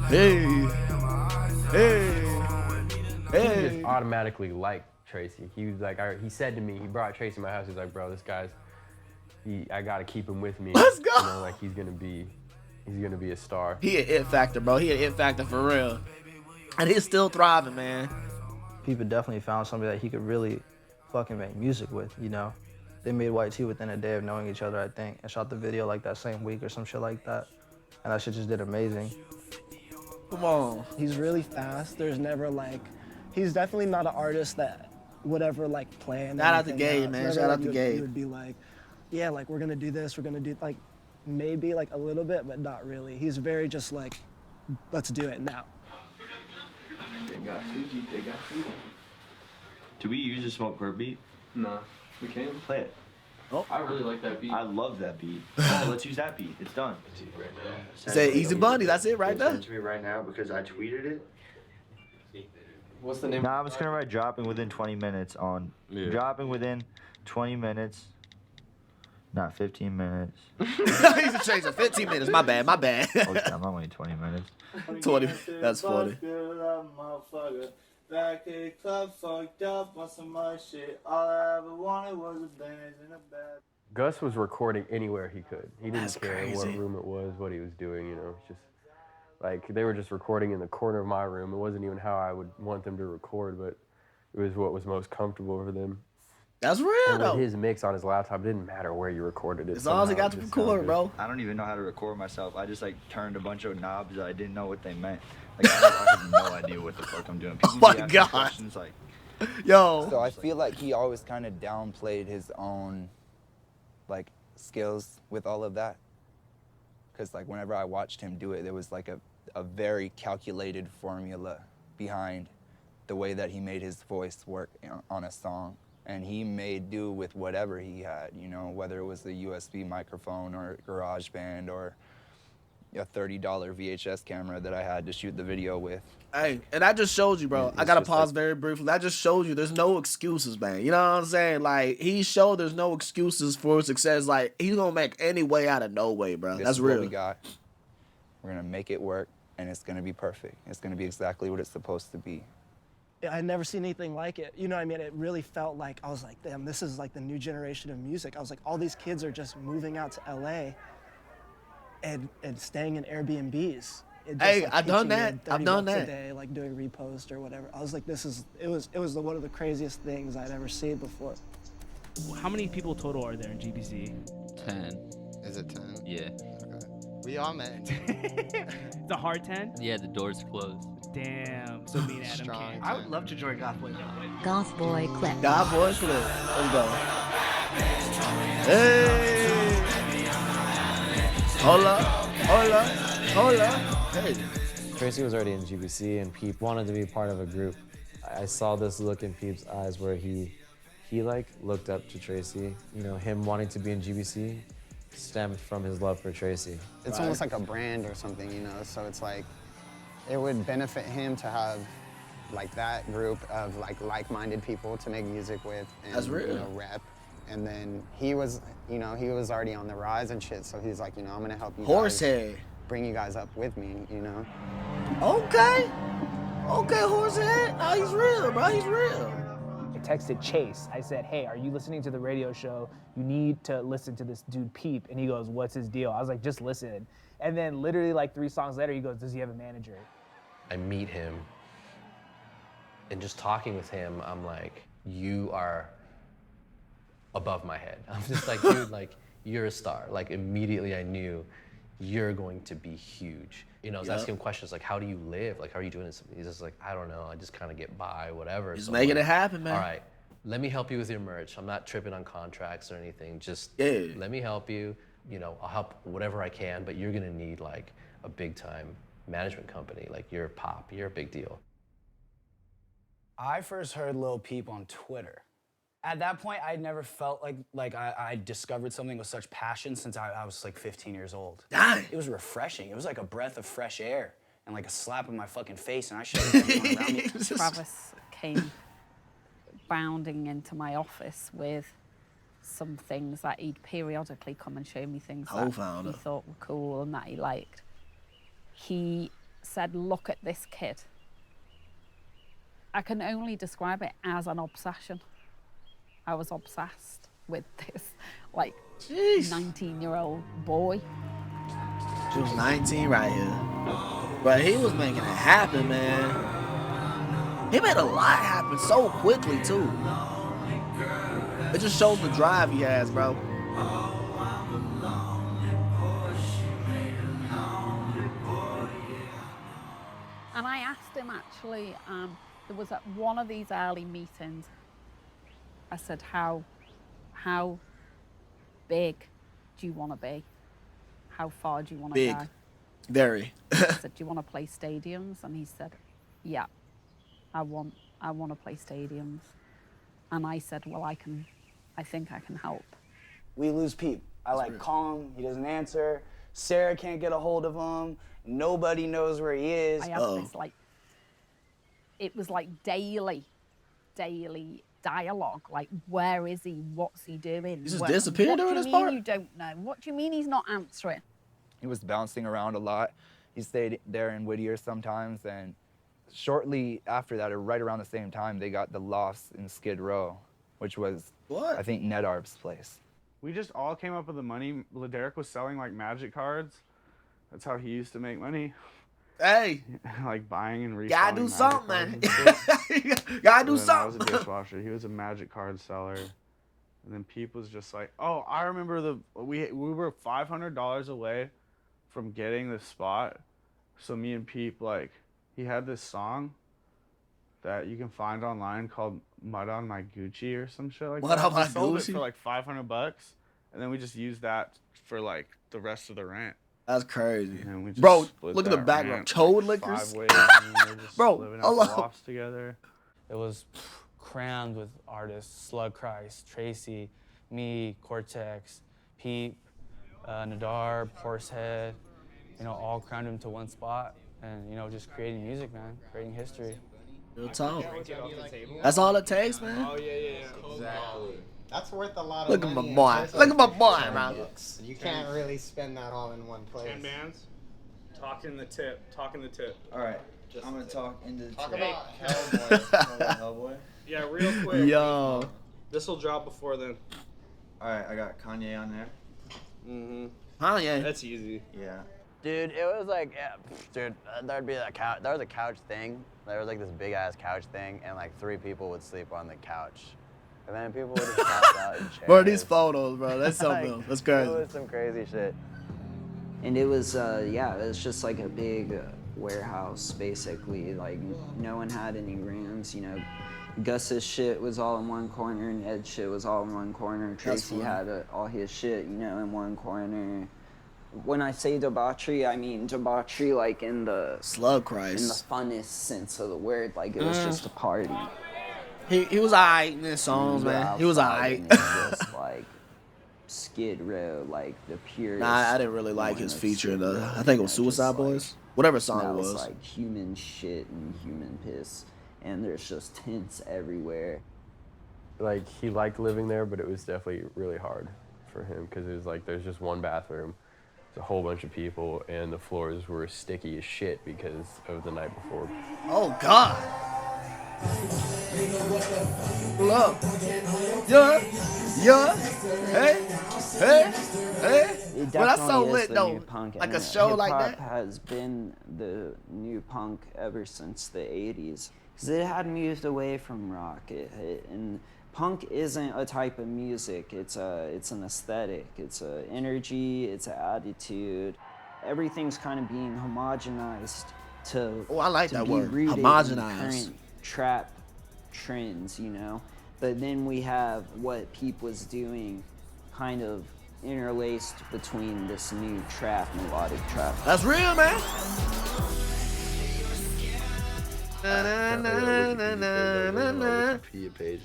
Hey. He just automatically liked Tracy. He was like, he said to me, he brought Tracy to my house. He's like, bro, this guy's, I gotta keep him with me. Let's go. You know, like he's gonna be a star. He an it factor, bro. He an it factor for real. And he's still thriving, man. People definitely found somebody that he could really fucking make music with, you know? They made White Tea within a day of knowing each other, I think, and shot the video like that same week or some shit like that. And that shit just did amazing. Come on. He's really fast. There's never like, he's definitely not an artist that would ever like plan. Shout out to Gabe, man. Shout out to Gabe. He would be like, yeah, like we're gonna do this, we're gonna do like, maybe like a little bit, but not really. He's very just like, let's do it now. They got Fuji, they got Fuji. Do we usually smoke per beat? No, we can. Play it. Oh. I really like that beat. I love that beat. Oh, let's use that beat. It's done. Say Easy Bunny, that's it right there. Send it to me right now because I tweeted it. What's the name? Nah, I'm just gonna write dropping within 20 minutes on. Yeah. Dropping within 20 minutes. Not 15 minutes. He's a change of 15 minutes. My bad. Oh, I'm only 20 minutes. 20. That's funny. Back at the club, fucked up on some other shit. All I ever wanted was a Benz in a bed. Gus was recording anywhere he could. He didn't That's care crazy. what room it was, what he was doing, you know. It's just like they were just recording in the corner of my room. It wasn't even how I would want them to record, but it was what was most comfortable for them. That's real, And though. with his mix on his laptop, it didn't matter where you recorded it. As long as it somehow got to just record, sounded bro. I don't even know how to record myself. I just like turned a bunch of knobs that I didn't know what they meant. Like I have no idea what the fuck I'm doing. People my be asking God. questions like, Yo. So I feel like he always kind of downplayed his own, like, skills with all of that. Because, like, whenever I watched him do it, there was, like, a very calculated formula behind the way that he made his voice work on a song. And he made do with whatever he had, you know, whether it was the USB microphone or GarageBand or a $30 VHS camera that I had to shoot the video with. Hey, and I just showed you, bro. I gotta pause very briefly. I just showed you there's no excuses, man. You know what I'm saying? Like, he showed there's no excuses for success. Like, he's gonna make any way out of no way, bro. This That's is real. what we got. We're gonna make it work, and it's gonna be perfect. It's gonna be exactly what it's supposed to be. I'd never seen anything like it. You know what I mean? It really felt like, I was like, damn, this is like the new generation of music. I was like, all these kids are just moving out to LA and staying in Airbnbs. Hey, I've done that. I've done $30 that. a day, like doing repost or whatever. I was like, it was one of the craziest things I'd ever seen before. How many people total are there in GBC? 10. Is it 10? Yeah. Okay. We all met. It's a hard 10? Yeah, the door's closed. Damn. So me and Adam Strong can't. I would love to join GothBoiClique. GothBoiClique. GothBoiClique. Let's go. Hey. Hola. Hola. Hola. Hey. Tracy was already in GBC, and Peep wanted to be part of a group. I saw this look in Peep's eyes where he like looked up to Tracy. You know, him wanting to be in GBC stemmed from his love for Tracy. It's almost like a brand or something, you know, so it's like, it would benefit him to have like that group of like-minded people to make music with and That's real. You know, rep. And then he was, you know, he was already on the rise and shit, so he's like, you know, I'm gonna help you Horsehead. bring you guys up with me, you know. Okay. Okay, Horsehead. Oh, he's real, bro. He's real. I texted Chase. I said, hey, are you listening to the radio show? You need to listen to this dude Peep. And he goes, what's his deal? I was like, just listen. And then literally like 3 songs later, he goes, does he have a manager? I meet him, and just talking with him, I'm like, you are above my head. I'm just like, dude, like, you're a star. Like, immediately I knew you're going to be huge. You know, I was Yep. asking him questions like, how do you live? Like, how are you doing this? He's just like, I don't know. I just kind of get by, whatever. Just So making I'm like, it happen, man. All right, let me help you with your merch. I'm not tripping on contracts or anything. Just let me help you. You know, I'll help whatever I can, but you're gonna need like a big time management company. Like, you're pop, you're a big deal. I first heard Lil Peep on Twitter. At that point, I'd never felt like I discovered something with such passion since I was like 15 years old. Dang. It was refreshing. It was like a breath of fresh air and like a slap in my fucking face, and I shoved everyone around me. Travis came bounding into my office with some things that he'd periodically come and show me things that Co-founder. he thought were cool and that he liked. He said, look at this kid. I can only describe it as an obsession. I was obsessed with this, like, 19-year-old boy. She was 19 right here. But he was making it happen, man. He made a lot happen so quickly, too. It just shows the drive he has, bro. And I asked him, actually, there was at one of these early meetings, I said, how big do you want to be? How far do you want to Big. go? Very. I said, do you want to play stadiums? And he said, yeah, I want to play stadiums. And I said, well, I think I can help. We lose Peep. I like call him, he doesn't answer. Sarah can't get a hold of him. Nobody knows where he is. I had this, like, it was like daily dialogue. Like, where is he? What's he doing? He just disappeared during this part? What do you mean you don't know? What do you mean he's not answering? He was bouncing around a lot. He stayed there in Whittier sometimes, and shortly after that, or right around the same time, they got the loss in Skid Row, which was, I think, Nedarv's place. We just all came up with the money. Derek was selling like magic cards. That's how he used to make money. Hey. Like buying and reselling. Gotta do magic something, cards man. and shit. Gotta do And then I was a something. dishwasher. He was a magic card seller. And then Peep was just like, oh, I remember we were $500 away from getting the spot. So me and Peep, like, he had this song that you can find online called Mud on My Gucci or some shit like Mud that. on My We sold it Gucci? for like $500, and then we just used that for like the rest of the rent. That's crazy. And we just Bro, split look at the that background. rent, Chode like, liquors? 5 ways, and we were just Bro, living out hold the up. lofts together. It was crammed with artists: Slug Christ, Tracy, me, Cortex, Peep, Nadar, Horsehead. You know, all crammed into one spot, and you know, just creating music, man, creating history. Real talk. That's all it takes, man. Oh yeah, Exactly. That's worth a lot of Look at money. my boy. It's Look at my like boy, 10 man. bucks. You can't really spend that all in one place. 10 bands. Talking the tip. All right, I'm gonna talk into the Talk tip. about Hellboy. Yeah, real quick. Yo. This will drop before then. All right, I got Kanye on there. Mm-hmm. Kanye. That's easy. Yeah. Dude, it was like, yeah, dude, there'd be that couch. There was a couch thing. There was like this big ass couch thing, and like 3 people would sleep on the couch, and then people would just pass out in chairs. Bro, these photos, bro. That's something else. That's It crazy. was some crazy shit. And it was, yeah, it was just like a big warehouse, basically. Like, no one had any rooms, you know. Gus's shit was all in one corner, and Ed's shit was all in one corner. Tracy had all his shit, you know, in one corner. When I say debauchery, I mean debauchery like in the Slug Christ. in the funnest sense of the word. Like, it was just a party. He was alright in his songs, man. He was alright. And it's just like Skid Row, like the purest. Nah, I didn't really like his form of feature in Skid Row, the, I think it was you know, just, Suicide Boys. Whatever song it smells was. like human shit and human piss, and there's just tents everywhere. Like, he liked living there, but it was definitely really hard for him because it was like there's just one bathroom, there's a whole bunch of people, and the floors were sticky as shit because of the night before. Oh God. Look. Yeah. Hey. It Well, that's so definitely is lit the though. new punk, Like a and show like hip-hop that. has been the new punk ever since the 80s. Because it had moved away from rock. And punk isn't a type of music. It's an aesthetic. It's an energy. It's an attitude. Everything's kind of being homogenized to, Oh, I like to that be word. rooted in Homogenized. current trap trends, you know? But then we have what Peep was doing kind of interlaced between this new trap, melodic trap. That's real, man. Wikipedia page.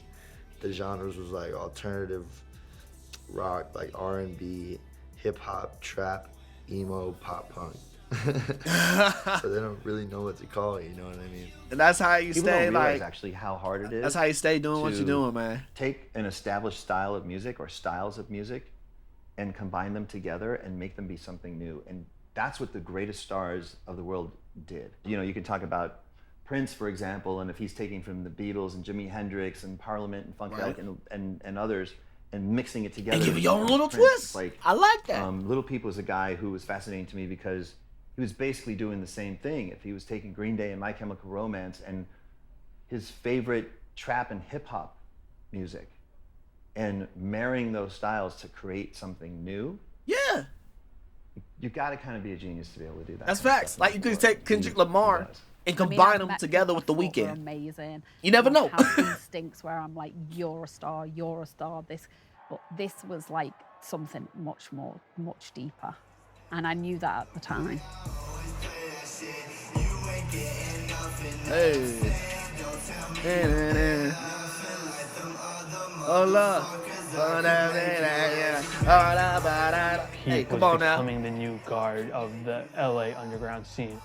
The genres was like alternative rock, like R&B, hip hop, trap, emo, pop punk. So they don't really know what to call it, you know what I mean? And that's how you People stay don't realize like. actually how hard it is. That's how you stay doing what to you're doing, man. Take an established style of music or styles of music and combine them together and make them be something new. And that's what the greatest stars of the world did. You know, you can talk about Prince, for example, and if he's taking from the Beatles and Jimi Hendrix and Parliament and Funkadelic and others and mixing it together. And give it your own little Prince, twist. like, I like that. Lil Peep was a guy who was fascinating to me because he was basically doing the same thing. If he was taking Green Day and My Chemical Romance and his favorite trap and hip hop music and marrying those styles to create something new. Yeah. You got to kind of be a genius to be able to do that. That's facts. Like you could take Kendrick Lamar and combine them together with The Weeknd. Amazing. You never know. I have instincts where I'm like, you're a star, you're a star. But this was like something much deeper, and I knew that at the time. Hey. Oh Lord. Hey, He come was on now. becoming the new guard of the LA underground scene.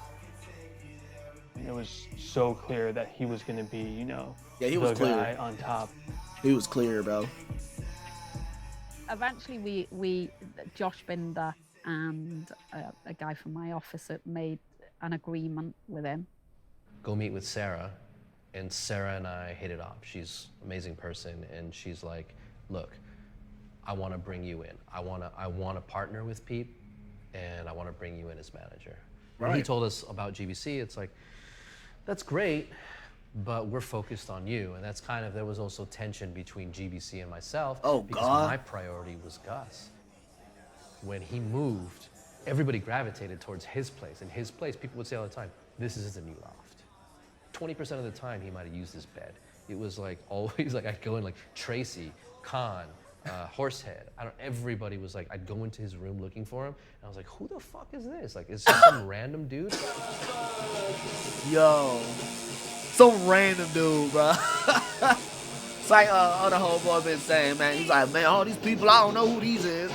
And it was so clear that he was going to be, you know, He was the clear. guy on top. He was clear, bro. Eventually, we Josh Binder and a guy from my office made an agreement with him. Go meet with Sarah, and Sarah and I hit it off. She's an amazing person, and she's like, look, I want to bring you in. I want to partner with Peep, and I want to bring you in as manager. When he Right. told us about GBC, it's like, that's great, but we're focused on you. And that's kind of, there was also tension between GBC and myself. Oh, because God. my priority was Gus. When he moved, everybody gravitated towards his place. In his place, people would say all the time, this is a new loft. 20% of the time, he might have used his bed. It was like always like, I'd go in like Tracy, Khan, Horsehead. Everybody was like, I'd go into his room looking for him, and I was like, who the fuck is this? Like, is this some random dude? Yo. Some random dude, bro. It's like other homeboy been saying, man. He's like, man, all these people, I don't know who these is.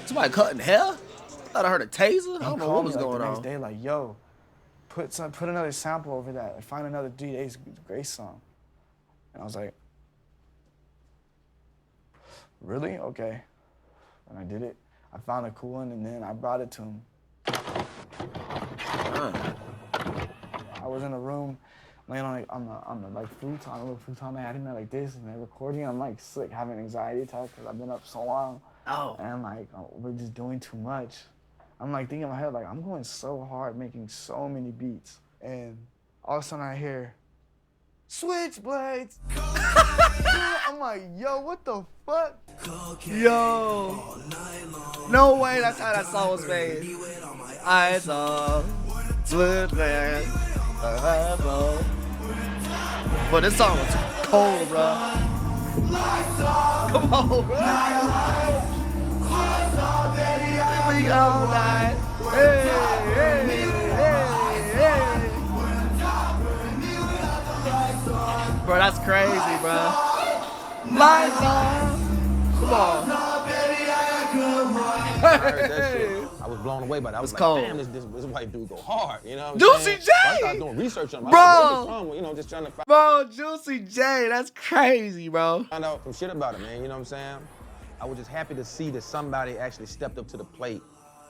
Somebody cutting hair? I thought I heard a taser. I don't know what was going the next on. day, like, yo, put another sample over that and find another 3 Days Grace song. And I was like, really? Okay. And I did it. I found a cool one, and then I brought it to him. I was in a room laying on the like futon, a little futon. I had him like this, and they're recording. I'm like sick, having anxiety attack because I've been up so long. Oh. And I'm like, we're just doing too much. I'm like thinking in my head, like, I'm going so hard, making so many beats. And all of a sudden I hear, switchblades. I'm like, yo, what the fuck? Yo. No way that's how that song was made. I saw switchblades. But this song was cold, bro. Come on, bro. We all night. Hey, hey, hey, hey. Bro, that's crazy, bro. Lights on. Come on. I heard that shit. I was blown away by that. I was like, cold. damn, this white dude go hard. You know what I'm Juicy saying? J! So I started doing research on him. Bro! I was like, where's he from? You know, just trying to Bro, Juicy J, that's crazy, bro. find out some shit about it, man. You know what I'm saying? I was just happy to see that somebody actually stepped up to the plate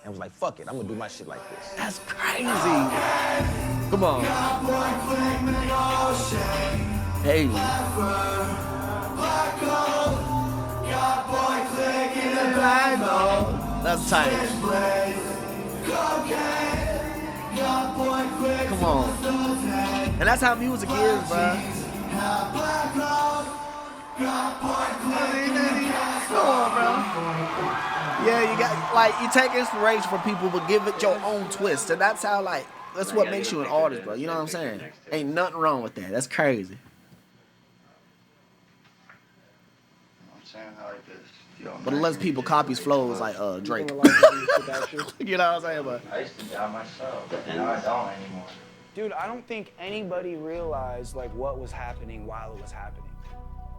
and was like, fuck it, I'm gonna do my shit like this. That's crazy. Come on. Hey. That's tight. Come on. And that's how music is, bro. Come on, bro. Yeah, you got, like, you take inspiration from people, but give it your own twist. And that's how, like, that's what makes you an artist, bro. You know what I'm saying? Ain't nothing wrong with that. That's crazy. But unless people copies flows like Drake. You know what I'm saying? But I used to doubt myself, but now I don't anymore. Dude, I don't think anybody realized like what was happening while it was happening.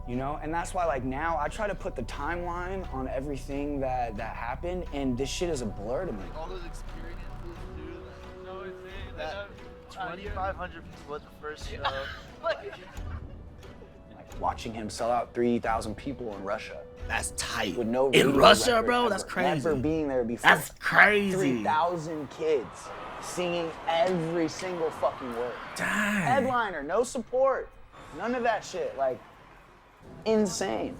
You know, and that's why like now I try to put the timeline on everything that happened, and this shit is a blur to me. All those experiences, dude. No, it's that 2,500 people at the first show. Like watching him sell out 3,000 people in Russia. That's tight. With no in radio Russia, record bro. ever. That's crazy. Never being there before. That's crazy. 3,000 kids singing every single fucking word. Dang. Headliner, no support, none of that shit. Like insane.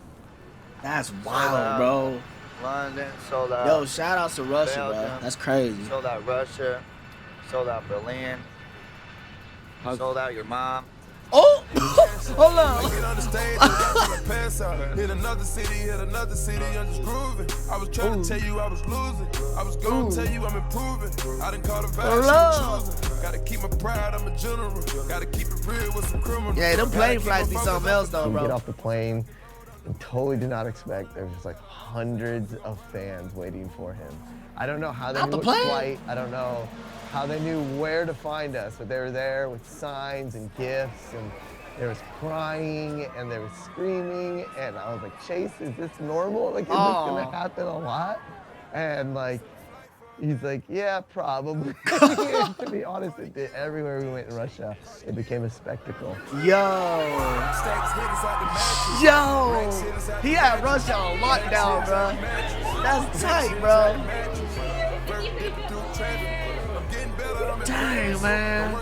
That's wild, bro. London, sold out. Yo, shout out to Russia, Belgium, bro. That's crazy. Sold out Russia, sold out Berlin, sold out your mom. Oh, hold on. Hit another city, I'm just grooving. I was trying to tell you I was losing. I was gonna tell you I'm improving. I done caught a vibe, choosing. Gotta keep my pride, I'm a general. Gotta keep it real with some criminals. Yeah, them plane flights be something else though, bro. Get off the plane and totally did not expect there was just like hundreds of fans waiting for him. I don't know how they knew which flight. I don't know how they knew where to find us, but they were there with signs and gifts, and there was crying and there was screaming, and I was like, Chase, is this normal? Like, is this gonna happen a lot? And like, he's like, yeah, probably. To be honest, it did. Everywhere we went in Russia, it became a spectacle. Yo, he had Russia on lockdown, bro. That's tight, bro. Dang, man.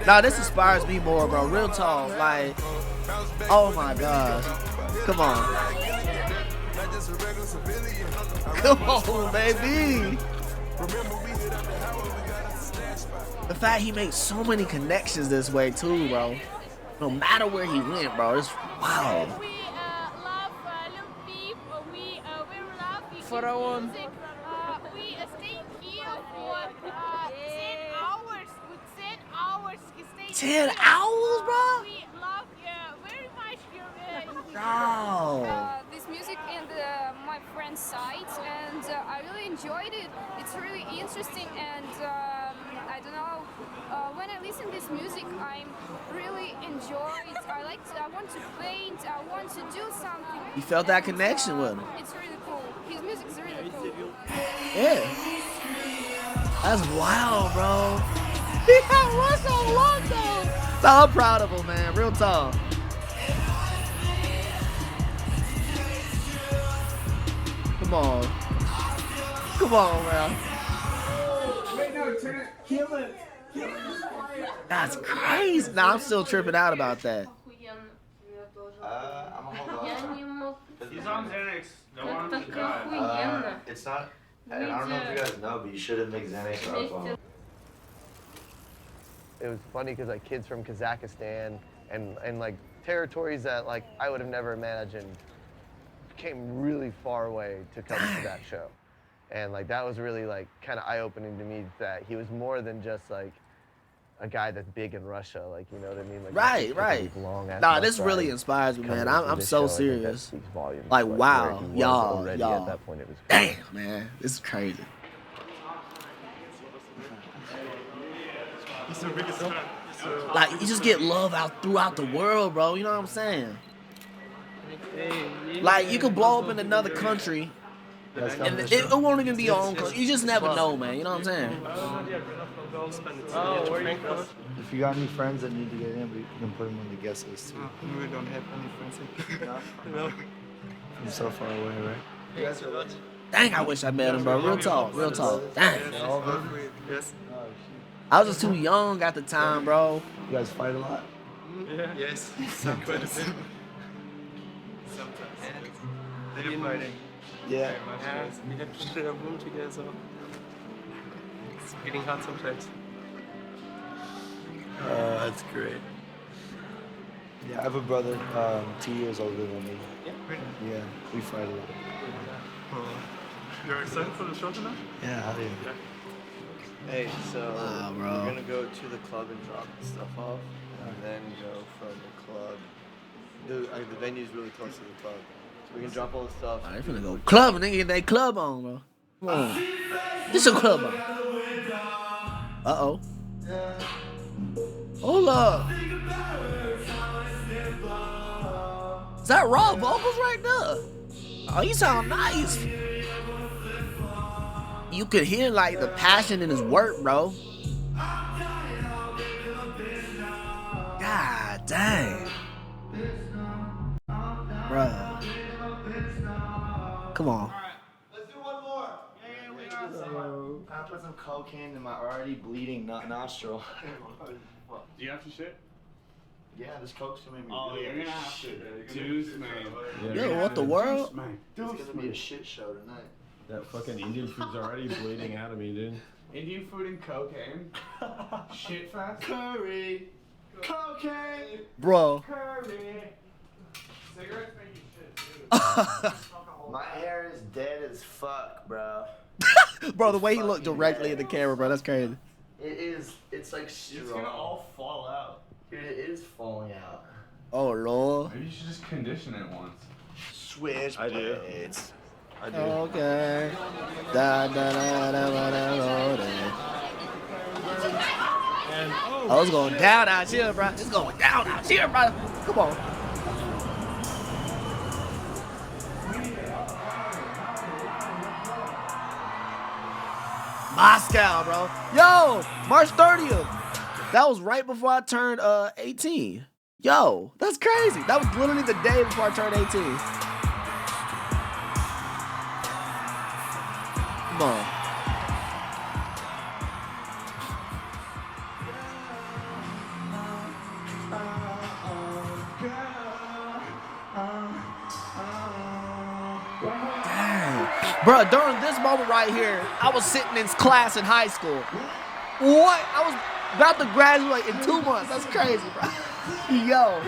Nah, this inspires me more, bro. Real talk, like, oh my gosh. Come on. Come on, baby. The fact he makes so many connections this way too, bro. No matter where he went, bro, it's wow. We love Lil Peep. We love his Pharaoh. music. We stay here for 10 hours. With 10 hours, he stayed 10 hours, bro? We love very much your Wow. this music and my friend's side, and I really enjoyed it. It's really interesting, and I don't know. When I listen to this music, I really enjoy it. I want to paint. I want to do something. You felt that connection with him. It's really cool. His music is really cool. Yeah. That's wild, bro. He had Russ on lockdown. So I'm proud of him, man. Real talk. Come on. Come on, man. Wait, no, turn it. Kill it. That's crazy. Nah, I'm still tripping out about that. I'm gonna hold on. He's on Xanax. No one to die. It's not. I don't know if you guys know, but you should have made Xanax for our phone. It was funny because like kids from Kazakhstan and like territories that like I would have never imagined came really far away to come to that show. And like that was really like kind of eye-opening to me that he was more than just like a guy that's big in Russia, like, you know what I mean? Like, Right. Nah, this really inspires me, man. I'm so serious. Like, wow, y'all. At that point, it was crazy. Damn, man, this is crazy. Like, you just get love out throughout the world, bro. You know what I'm saying? Like, you could blow up in another country, and it won't even be your own country. You just never know, man. You know what I'm saying? If you got any friends that need to get in, we can put them on the guest list too. We don't have any friends. No. I'm so far away, right? You guys are lucky. Dang, I wish I met him, bro. Real talk. Dang. Yes. I was just too young at the time, bro. You guys fight a lot? Yeah. Yes. Sometimes. Sometimes. They're fighting. Yeah. We have to share a room together. It's getting hot sometimes. That's great. Yeah, I have a brother 2 years older than me. Yeah, really? Yeah, we fight a lot. You're excited for the show tonight? Yeah, how do you? Hey, so bro. we're gonna go to the club and drop the stuff off, and then go from the club. The venue's really close to the club, so we can drop all the stuff. They finna go club and they get that club on, bro. Come on. Get your club on. Uh-oh. Hold up. that raw vocals right there? Oh, he sound nice. You could hear like the passion in his work, bro. God dang. Bruh. Come on. Let's do one more. I put some cocaine in my already bleeding nostril. Do you have to shit? Yeah, this coke's gonna make me Oh, really you're gonna have to. shit. Deuce, man. Yo, what the world? It's gonna be a shit show tonight. That fucking Indian food's already bleeding out of me, dude. Indian food and cocaine. Shit fast. Curry. Cocaine. Bro. Curry. Cigarettes make you shit, dude. My hair is dead as fuck, bro. Bro, the way he looked directly at the camera, bro, that's crazy. It is. It's like strong. It's gonna all fall out. Dude, it is falling out. Oh, Lord. Maybe you should just condition it once. Switch blades. I do. Okay. Da, da, da, da, da, da, da. Oh, it's going down out here, bro. It's going down out here, bro. Come on. Moscow, bro. Yo, March 30th. That was right before I turned 18. Yo, that's crazy. That was literally the day before I turned 18. Come on. Dang. Bro, during this moment right here, I was sitting in class in high school. What? I was about to graduate in 2 months. That's crazy, bro. Yo.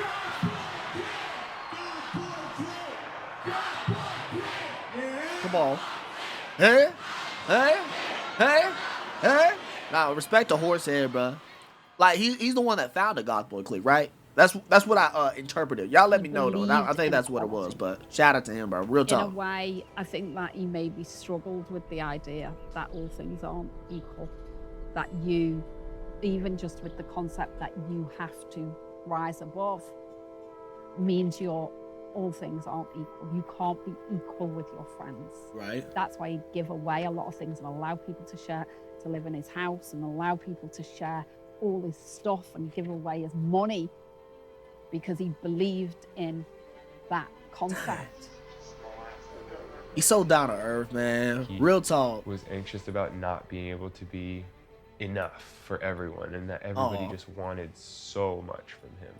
Come on. Hey? Hey? Hey? Hey? Nah, respect to Horsehead, bro. Like, he's the one that founded GothBoiClique, right? That's what I interpreted. Y'all let me know, though. I think that's what it was, but shout out to him, bro. Real talk. In a way, I think that he maybe struggled with the idea that all things aren't equal. That you, even just with the concept that you have to rise above, means all things aren't equal. You can't be equal with your friends. Right. That's why he'd give away a lot of things and allow people to share, to live in his house and allow people to share all his stuff and give away his money because he believed in that concept. He's so down to earth, man. Real talk. Was anxious about not being able to be enough for everyone, and that everybody just wanted so much from him.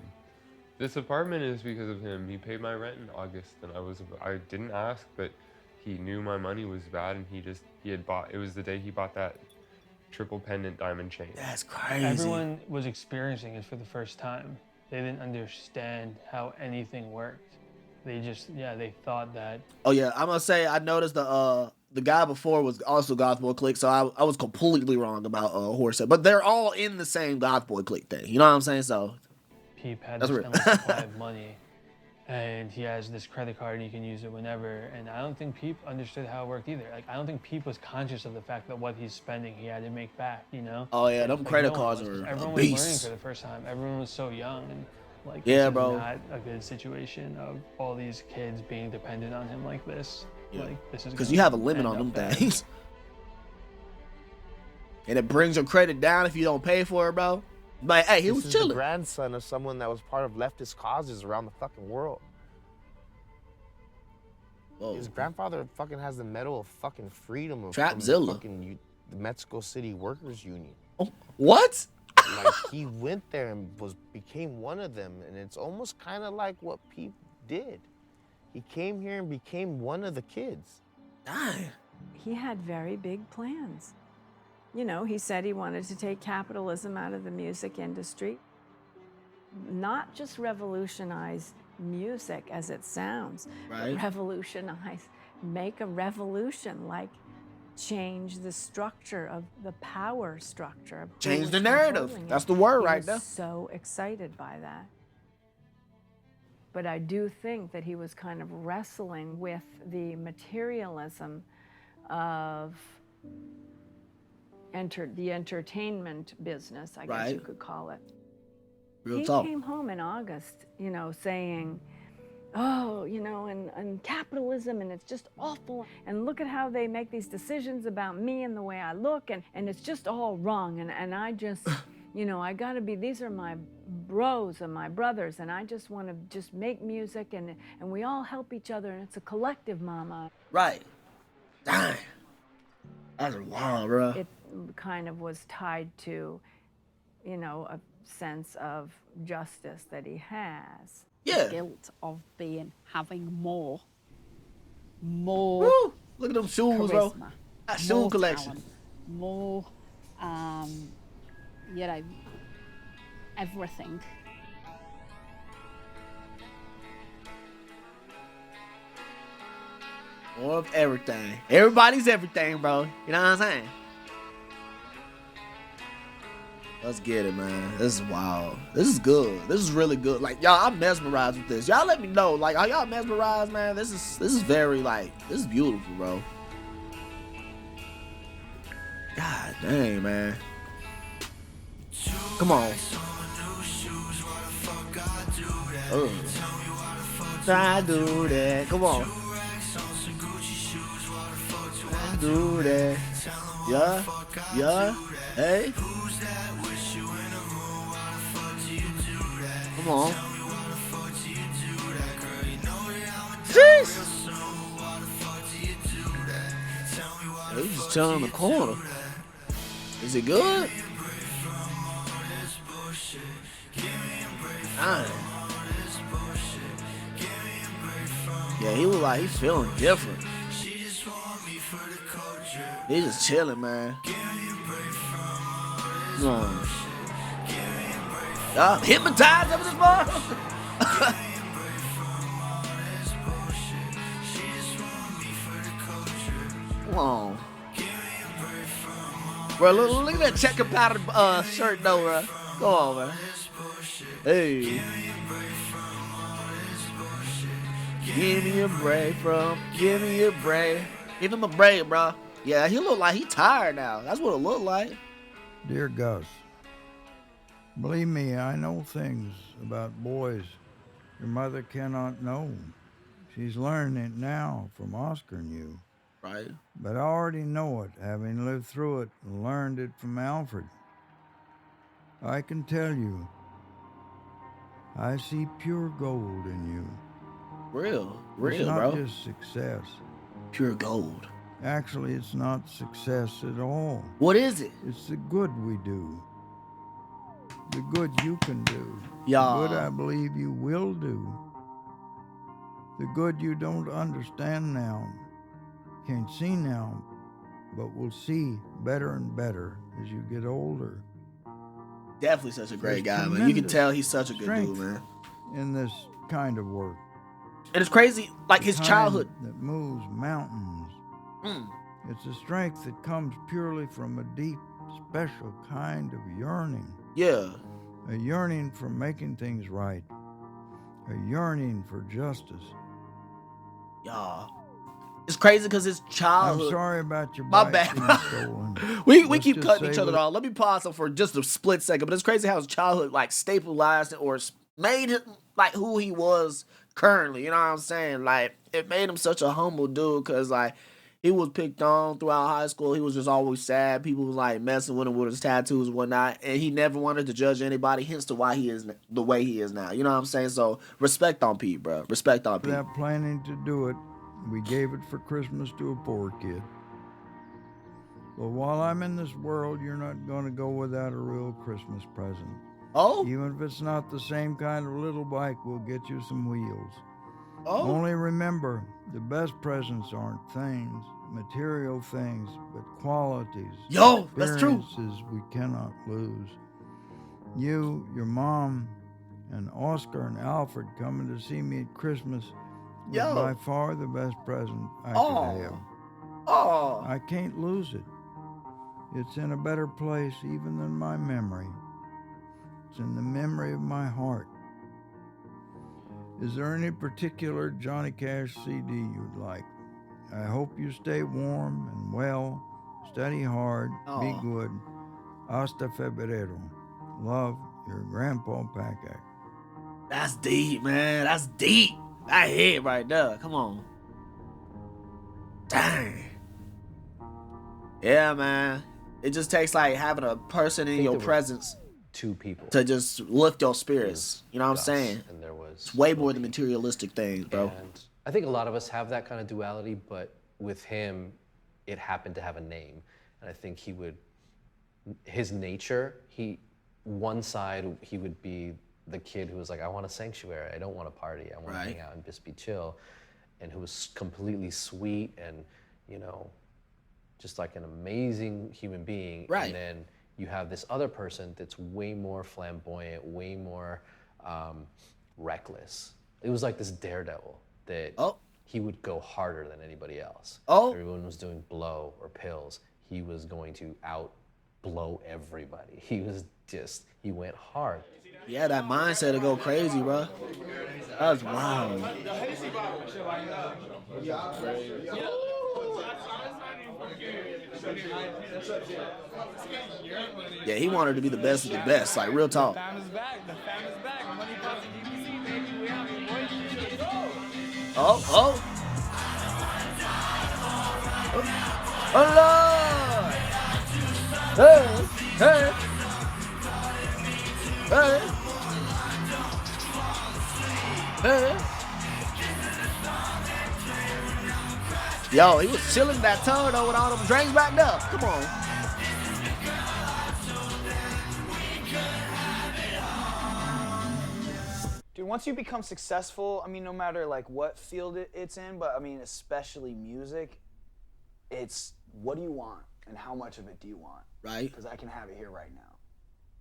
This apartment is because of him. He paid my rent in August, and I didn't ask, but he knew my money was bad, and he had bought. It was the day he bought that triple pendant diamond chain. That's crazy. Everyone was experiencing it for the first time. They didn't understand how anything worked. They just, they thought that. Oh yeah, I'm gonna say I noticed the guy before was also GothBoiClique, so I was completely wrong about Horsehead. But they're all in the same GothBoiClique thing. You know what I'm saying? So Peep had that's this real. endless supply of money, and he has this credit card and he can use it whenever. And I don't think Peep understood how it worked either. Like, I don't think Peep was conscious of the fact that what he's spending he had to make back, you know? Oh yeah, them Like, credit no one cards was, 'cause are a everyone was learning beast. for the first time. Everyone was so young, and like, Yeah, this is bro. not a good situation of all these kids being dependent on him like this. Yeah. Like, this is Because gonna you have a limit end on them up bad. things. And it brings your credit down if you don't pay for it, bro. Like, hey, he This was is chilling. the grandson of someone that was part of leftist causes around the fucking world. Whoa. His grandfather fucking has the Medal of fucking Freedom of Trapzilla. the Mexico City Workers Union. What? Like, he went there and became one of them, and it's almost kind of like what Pete did. He came here and became one of the kids. Dang. He had very big plans. You know, he said he wanted to take capitalism out of the music industry, not just revolutionize music as it sounds, Right. but revolutionize, make a revolution, like change the structure of the power structure. Of who Change was the narrative. controlling it. That's the word He right was there. so excited by that. But I do think that he was kind of wrestling with the materialism of the entertainment business, I guess you Right. could call it. Real He talk. came home in August, you know, saying, oh, you know, and capitalism, and it's just awful. And look at how they make these decisions about me and the way I look, and it's just all wrong. And I just, you know, I gotta be, these are my bros and my brothers, and I just want to just make music, and we all help each other, and it's a collective, mama. Right. Dang. That's wild, bro. It kind of was tied to, you know, a sense of justice that he has. Yeah. The guilt of having more. Woo! Look at them shoes, charisma, bro. That shoe more collection. talent, more, you know, everything. More of everything. Everybody's everything, bro. You know what I'm saying? Let's get it, man. This is wild. This is good. This is really good. Like, y'all, I'm mesmerized with this. Y'all let me know. Like, are y'all mesmerized, man? This is very, like, this is beautiful, bro. God dang, man. Come on. Oh. I do that. Come on. I do that. Yeah. Yeah. Hey. Come on. Jeez. He's just chilling in the corner. Is it good? Dang. Yeah, he was like, he's feeling different. He's just chilling, man. Y'all hypnotized over this bar? Come on. Bro, look at that checker powder shirt though, bro. Go on, man. Hey. Give me a break, bro. Give me a break. Give him a break, bro. Yeah, he look like he tired now. That's what it look like. Dear Gus, believe me, I know things about boys your mother cannot know. She's learning it now from Oscar and you. Right. But I already know it, having lived through it and learned it from Alfred. I can tell you, I see pure gold in you. Real, it's not bro. just success. Pure gold. Actually, it's not success at all. What is it? It's the good we do. The good you can do. Yeah. The good I believe you will do. The good you don't understand now, can't see now, but will see better and better as you get older. Definitely such a great There's guy, man. You can tremendous tell he's such a good dude, strength man. in this kind of work. And it's crazy, like his The childhood. kind that moves mountains. It's a strength that comes purely from a deep, special kind of yearning. Yeah. A yearning for making things right. A yearning for justice. Yeah. It's crazy because his childhood. I'm sorry about your My bike bad, being bro. stolen. We Let's keep just cutting say each other what- off. Let me pause for just a split second. But it's crazy how his childhood like stabilized it or made him like who he was currently. You know what I'm saying? Like it made him such a humble dude because like he was picked on throughout high school. He was just always sad. People was like messing with him with his tattoos and whatnot. And he never wanted to judge anybody, hence to why he is the way he is now. You know what I'm saying? So respect on Pete, bro. Respect on Pete. Without planning to do it, we gave it for Christmas to a poor kid. But while I'm in this world, you're not going to go without a real Christmas present. Oh? Even if it's not the same kind of little bike, we'll get you some wheels. Oh? Only remember, the best presents aren't things, material things, but qualities. Yo, that's true. Experiences we cannot lose. You, your mom, and Oscar and Alfred coming to see me at Christmas was Yo. by far the best present I Oh. could have. Oh. I can't lose it. It's in a better place even than my memory. It's in the memory of my heart. Is there any particular Johnny Cash CD you'd like? I hope you stay warm and well, study hard, be Aw. good. Hasta febrero. Love, your Grandpa Packak. That's deep, man. That's deep. That hit right there. Come on. Dang. Yeah, man. It just takes like having a person in your presence. 2 people. To just lift your spirits. You know what I'm saying? And there was it's way more than materialistic things, bro. And I think a lot of us have that kind of duality, but with him, it happened to have a name. And I think his nature, one side, he would be the kid who was like, I want a sanctuary, I don't want to party, I want to hang out and just be chill. And who was completely sweet and, you know, just like an amazing human being. Right. And then you have this other person that's way more flamboyant, way more reckless. It was like this daredevil that he would go harder than anybody else. Everyone was doing blow or pills. He was going to blow everybody. He went hard. Yeah, that mindset to go crazy, bro. That was wild. Yeah, he wanted to be the best of the best, like real talk. The fam is back. The fam is back. Money Posse GBC, baby. We have it, boys. Oh, Lord! Hey, hey, hey. Yo, he was chilling that tongue though with all them drinks back there. Come on. Dude, once you become successful, I mean, no matter like what field it's in, but I mean, especially music, it's what do you want and how much of it do you want? Right. Because I can have it here right now.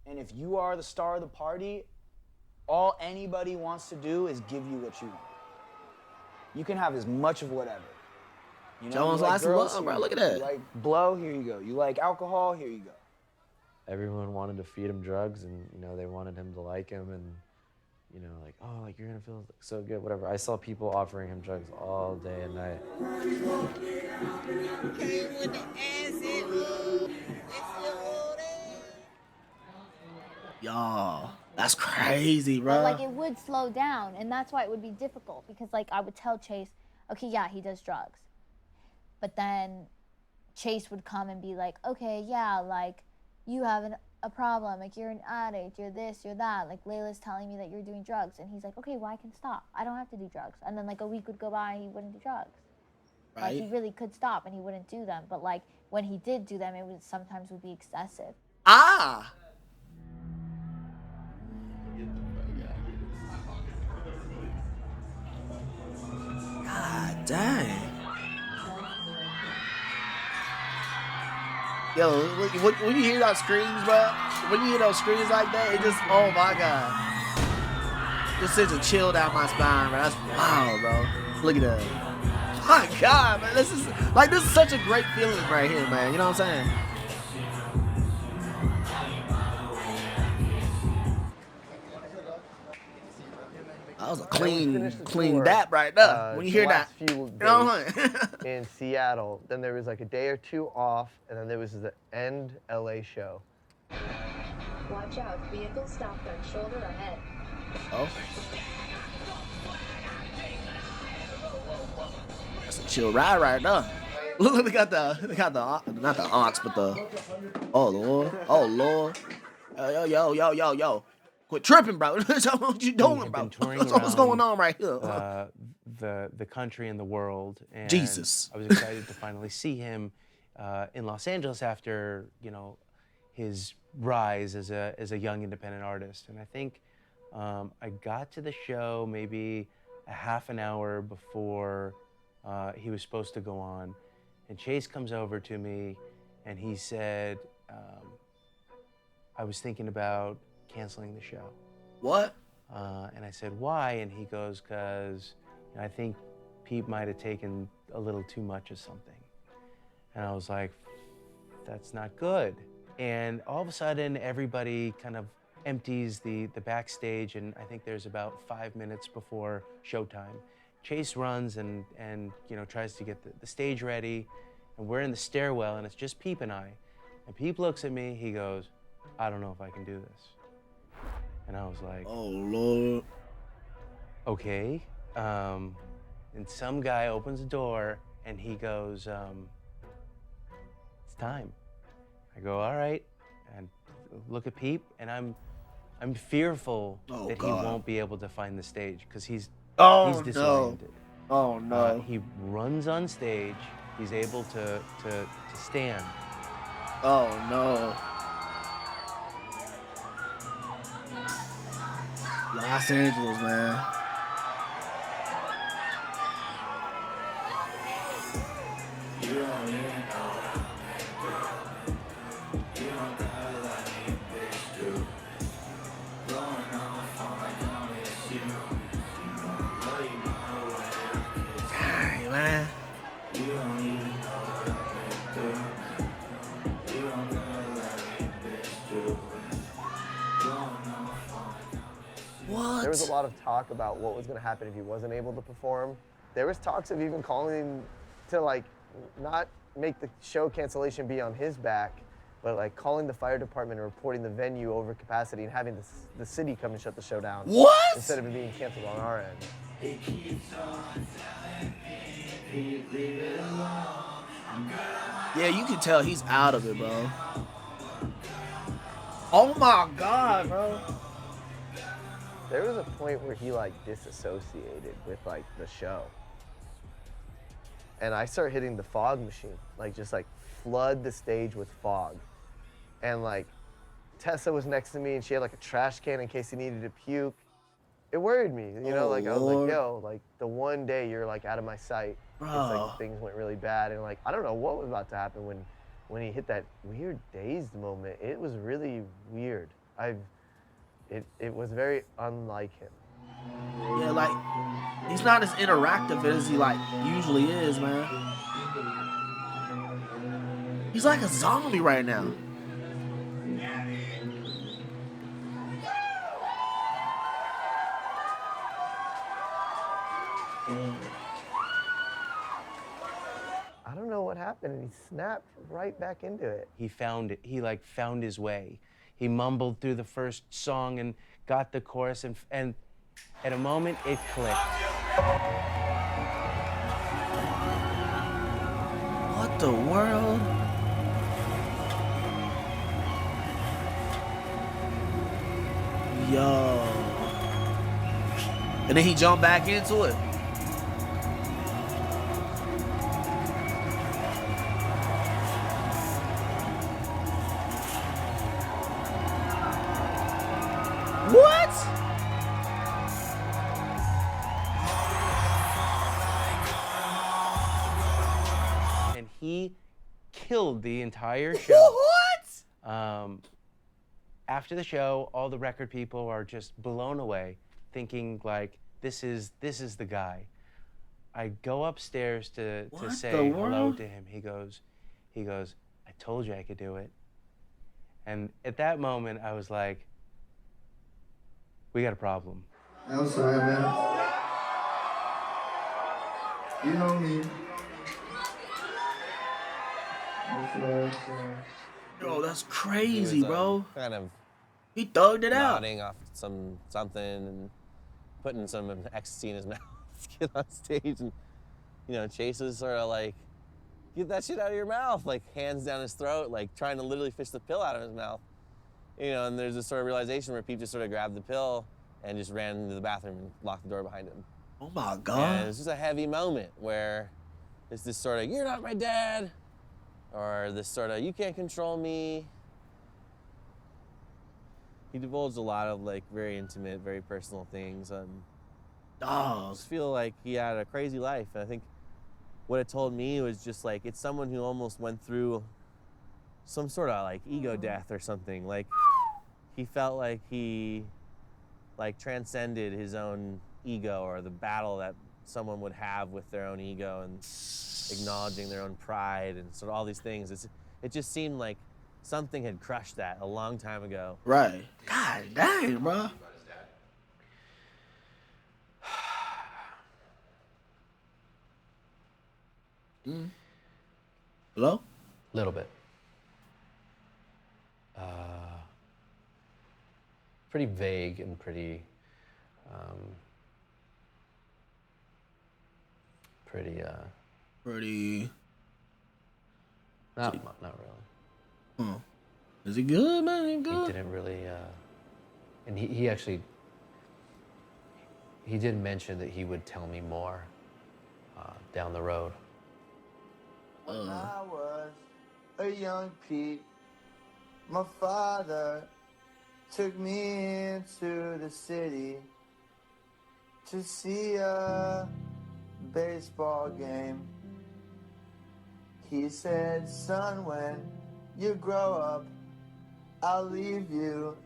And if you are the star of the party, all anybody wants to do is give you what you want. You can have as much of whatever. You know, Jones likes love, bro. Look at that. You like blow, here you go. You like alcohol, here you go. Everyone wanted to feed him drugs, and you know they wanted him to like him, and you know, like, oh, like you're gonna feel so good, whatever. I saw people offering him drugs all day and night. Y'all, that's crazy, bro. But like it would slow down, and that's why it would be difficult because like I would tell Chase, okay, yeah, he does drugs, but then Chase would come and be like, okay, yeah, like you have a problem, like you're an addict, you're this, you're that, like Layla's telling me that you're doing drugs, and he's like, okay, well I can stop, I don't have to do drugs, and then like a week would go by and he wouldn't do drugs. Right. Like he really could stop and he wouldn't do them, but like when he did do them, it would sometimes would be excessive. Ah. God dang. Yo, when you hear those screams, bro, when you hear those screams like that, it just, oh my God. Just sends a chill down my spine, bro. That's wild, bro. Look at that. My God, man. This is such a great feeling right here, man. You know what I'm saying? That was a clean dap right there. When you hear that, few you know in Seattle, then there was like a day or two off, and then there was the end LA show. Watch out, vehicle stopped on shoulder ahead. Oh. That's a chill ride right there. Look, they got the not the ox, but the, oh Lord. Yo. Quit tripping, bro. What you doing, bro? What's going on right here? The country and the world. And Jesus. I was excited to finally see him in Los Angeles after, you know, his rise as a young independent artist. And I think I got to the show maybe a half an hour before he was supposed to go on. And Chase comes over to me and he said, I was thinking about canceling the show. What? And I said, why? And he goes, because I think Pete might have taken a little too much of something. And I was like, that's not good. And all of a sudden, everybody kind of empties the backstage, and I think there's about 5 minutes before showtime. Chase runs and you know, tries to get the stage ready, and we're in the stairwell, and it's just Peep and I. And Peep looks at me, he goes, I don't know if I can do this. And I was like, oh Lord. Okay. And some guy opens the door and he goes, it's time. I go, all right, and look at Peep, and I'm fearful that he won't be able to find the stage because he's disoriented. Oh no. He runs on stage. He's able to stand. Oh no. Los Angeles, man. Dang, man. What? There was a lot of talk about what was going to happen if he wasn't able to perform. There was talks of even calling to like not make the show cancellation be on his back, but like calling the fire department and reporting the venue over capacity and having the city come and shut the show down. What? Instead of it being canceled on our end. Yeah, you can tell he's out of it, bro. Oh my God, bro. There was a point where he like disassociated with like the show. And I started hitting the fog machine, like just like flood the stage with fog. And like Tessa was next to me and she had like a trash can in case he needed to puke. It worried me, you know, like I was like, yo, like the one day you're like out of my sight. It's like things went really bad and like, I don't know what was about to happen when he hit that weird dazed moment. It was really weird. It was very unlike him. Yeah, like, he's not as interactive as he, like, usually is, man. He's like a zombie right now. I don't know what happened, and he snapped right back into it. He found it. He like found his way. He mumbled through the first song and got the chorus, and at a moment it clicked. What the world? Yo. And then he jumped back into it. What? And he killed the entire show. What? After the show, all the record people are just blown away, thinking like, this is the guy. I go upstairs to say hello to him. He goes, I told you I could do it. And at that moment, I was like, we got a problem. I'm sorry, man. You know me. Bro, that's crazy, He was, bro. Kind of. He thugged it out. Nodding off something and putting some ecstasy in his mouth to get on stage, and you know, Chase was sort of like, "Get that shit out of your mouth!" Like hands down his throat, like trying to literally fish the pill out of his mouth. You know, and there's this sort of realization where Pete just sort of grabbed the pill and just ran into the bathroom and locked the door behind him. Oh my God. And it's just a heavy moment where it's this sort of, "You're not my dad," or this sort of, "You can't control me." He divulged a lot of like very intimate, very personal things. I just feel like he had a crazy life. And I think what it told me was just like, it's someone who almost went through some sort of like ego death or something. Like he felt like he like transcended his own ego, or the battle that someone would have with their own ego and acknowledging their own pride and sort of all these things. It just seemed like something had crushed that a long time ago. Right. God dang, bro. Hello? Little bit. Pretty vague and pretty pretty Pretty. not really. Huh. Is he good, man? He good? He didn't really and he actually he did mention that he would tell me more down the road. When I was a young Pete, my father took me into the city to see a baseball game. He said, son, when you grow up, I'll leave you,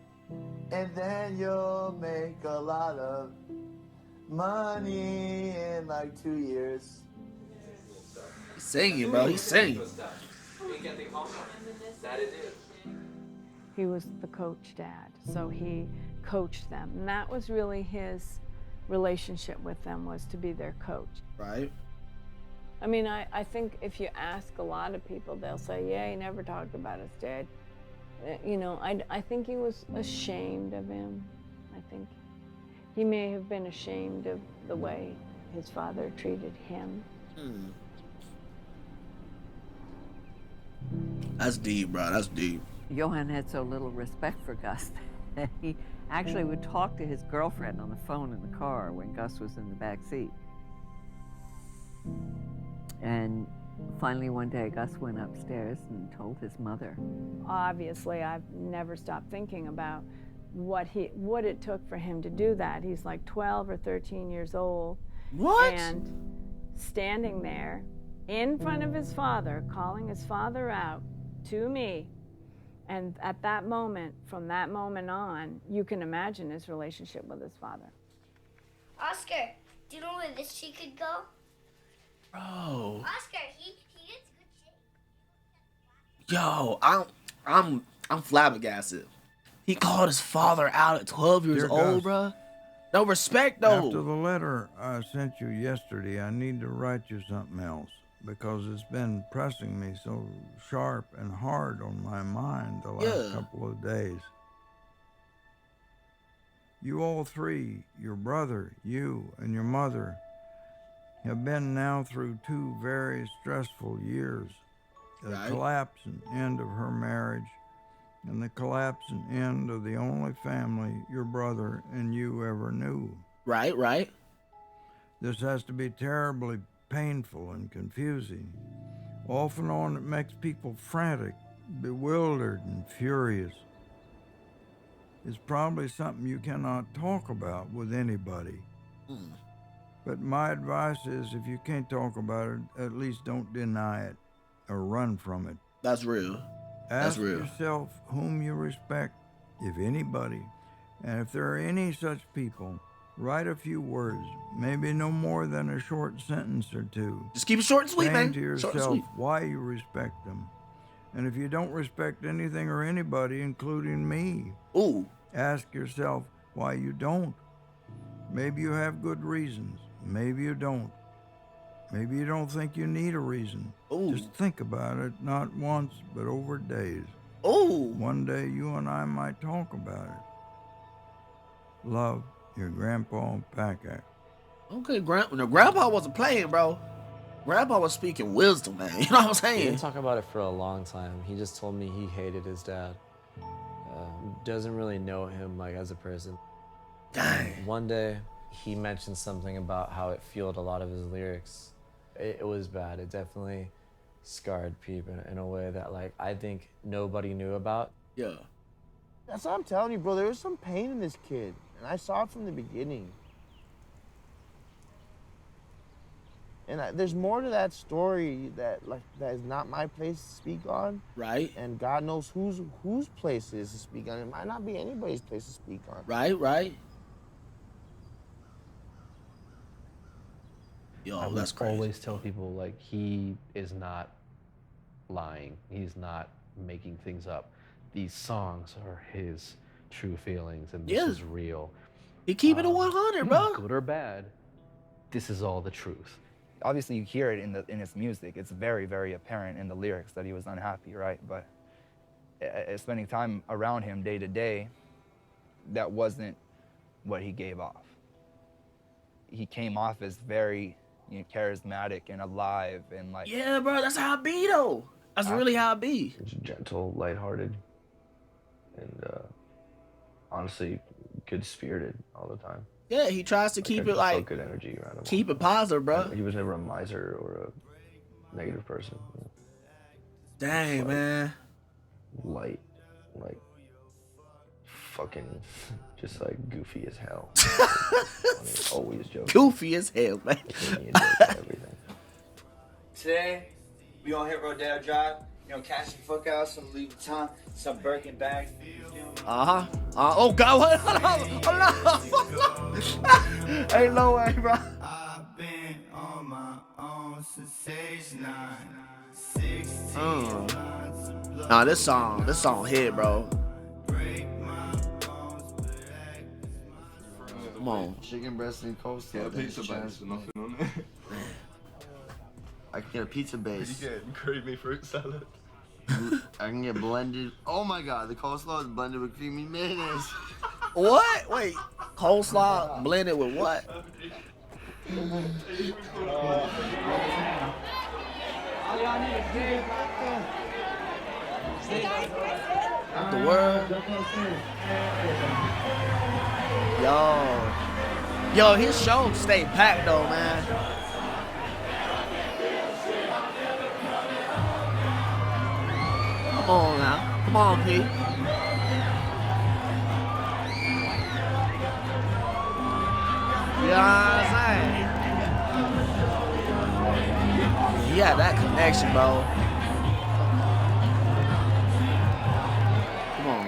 and then you'll make a lot of money in like 2 years. He's singing, bro. He's singing. He was the coach dad, so he coached them. And that was really his relationship with them, was to be their coach. Right. I mean, I think if you ask a lot of people, they'll say, yeah, he never talked about his dad. You know, I think he was ashamed of him. I think he may have been ashamed of the way his father treated him. That's deep, bro. That's deep. Johan had so little respect for Gus that he actually would talk to his girlfriend on the phone in the car when Gus was in the back seat. And finally one day Gus went upstairs and told his mother. Obviously, I've never stopped thinking about what it took for him to do that. He's like 12 or 13 years old. What? And standing there in front of his father, calling his father out to me. And at that moment, from that moment on, you can imagine his relationship with his father. Oscar, do you know where this tree could go? Bro. Oscar, he gets good shape. Yo, I'm flabbergasted. He called his father out at 12 years Dear old, Gus, bruh. No respect, though. After the letter I sent you yesterday, I need to write you something else because it's been pressing me so sharp and hard on my mind the last couple of days. You all three, your brother, you, and your mother, have been now through 2 very stressful years. The collapse and end of her marriage, and the collapse and end of the only family your brother and you ever knew. Right. This has to be terribly painful and confusing. Off and on, it makes people frantic, bewildered, and furious. It's probably something you cannot talk about with anybody. But my advice is, if you can't talk about it, at least don't deny it or run from it. That's real. Ask yourself whom you respect, if anybody, and if there are any such people, write a few words, maybe no more than a short sentence or two. Just keep it short and sweet, man. Saying to yourself why you respect them. And if you don't respect anything or anybody, including me, ask yourself why you don't. Maybe you have good reasons. Maybe you don't. Maybe you don't think you need a reason. Just think about it, not once, but over days. One day you and I might talk about it. Love, your Grandpa Packard. Okay, Grandpa wasn't playing, bro. Grandpa was speaking wisdom, man. You know what I'm saying? He didn't talk about it for a long time. He just told me he hated his dad. Doesn't really know him like as a person. Dang. One day, he mentioned something about how it fueled a lot of his lyrics. It was bad. It definitely scarred Peep in a way that, like, I think nobody knew about. Yeah. That's what I'm telling you, bro. There was some pain in this kid, and I saw it from the beginning. And there's more to that story that is not my place to speak on. Right. And God knows whose place it is to speak on. It might not be anybody's place to speak on. Right. Yo, I that's crazy. always tell people, like, he is not lying. He's not making things up. These songs are his true feelings, and this is real. He keep it a 100, bro. Good or bad, this is all the truth. Obviously, you hear it in his music. It's very, very apparent in the lyrics that he was unhappy, right? But spending time around him day to day, that wasn't what he gave off. He came off as very you know, charismatic and alive and like. Yeah, bro, that's how I be though. That's really how I be. He's gentle, lighthearted, and honestly, good-spirited all the time. Yeah, he tries to keep I it just like felt good energy around him. keep it positive, bro. He was never a miser or a negative person. Dang, Like, man. Light, like fucking, just like goofy as hell. Funny, always joking. Goofy as hell, man. Everything. Today, we on hit Rodeo Drive. You know, cash the fuck out, some Louis Vuitton, some Birkin bags. Oh God! What? Hold on. Ain't no way, bro. I've been on my own since age 9. 16 Nah, this song hit, bro. Come on. Chicken breast and coleslaw. Yeah, pizza base with nothing on it. I can get a pizza base. You get creamy fruit salad. I can get blended. Oh my god, the coleslaw is blended with creamy mayonnaise. What? Wait, coleslaw blended with what? What the world? Yo, his show stayed packed though, man. Come on now. Come on, P. You know what I'm saying? Yeah, that connection, bro. Come on.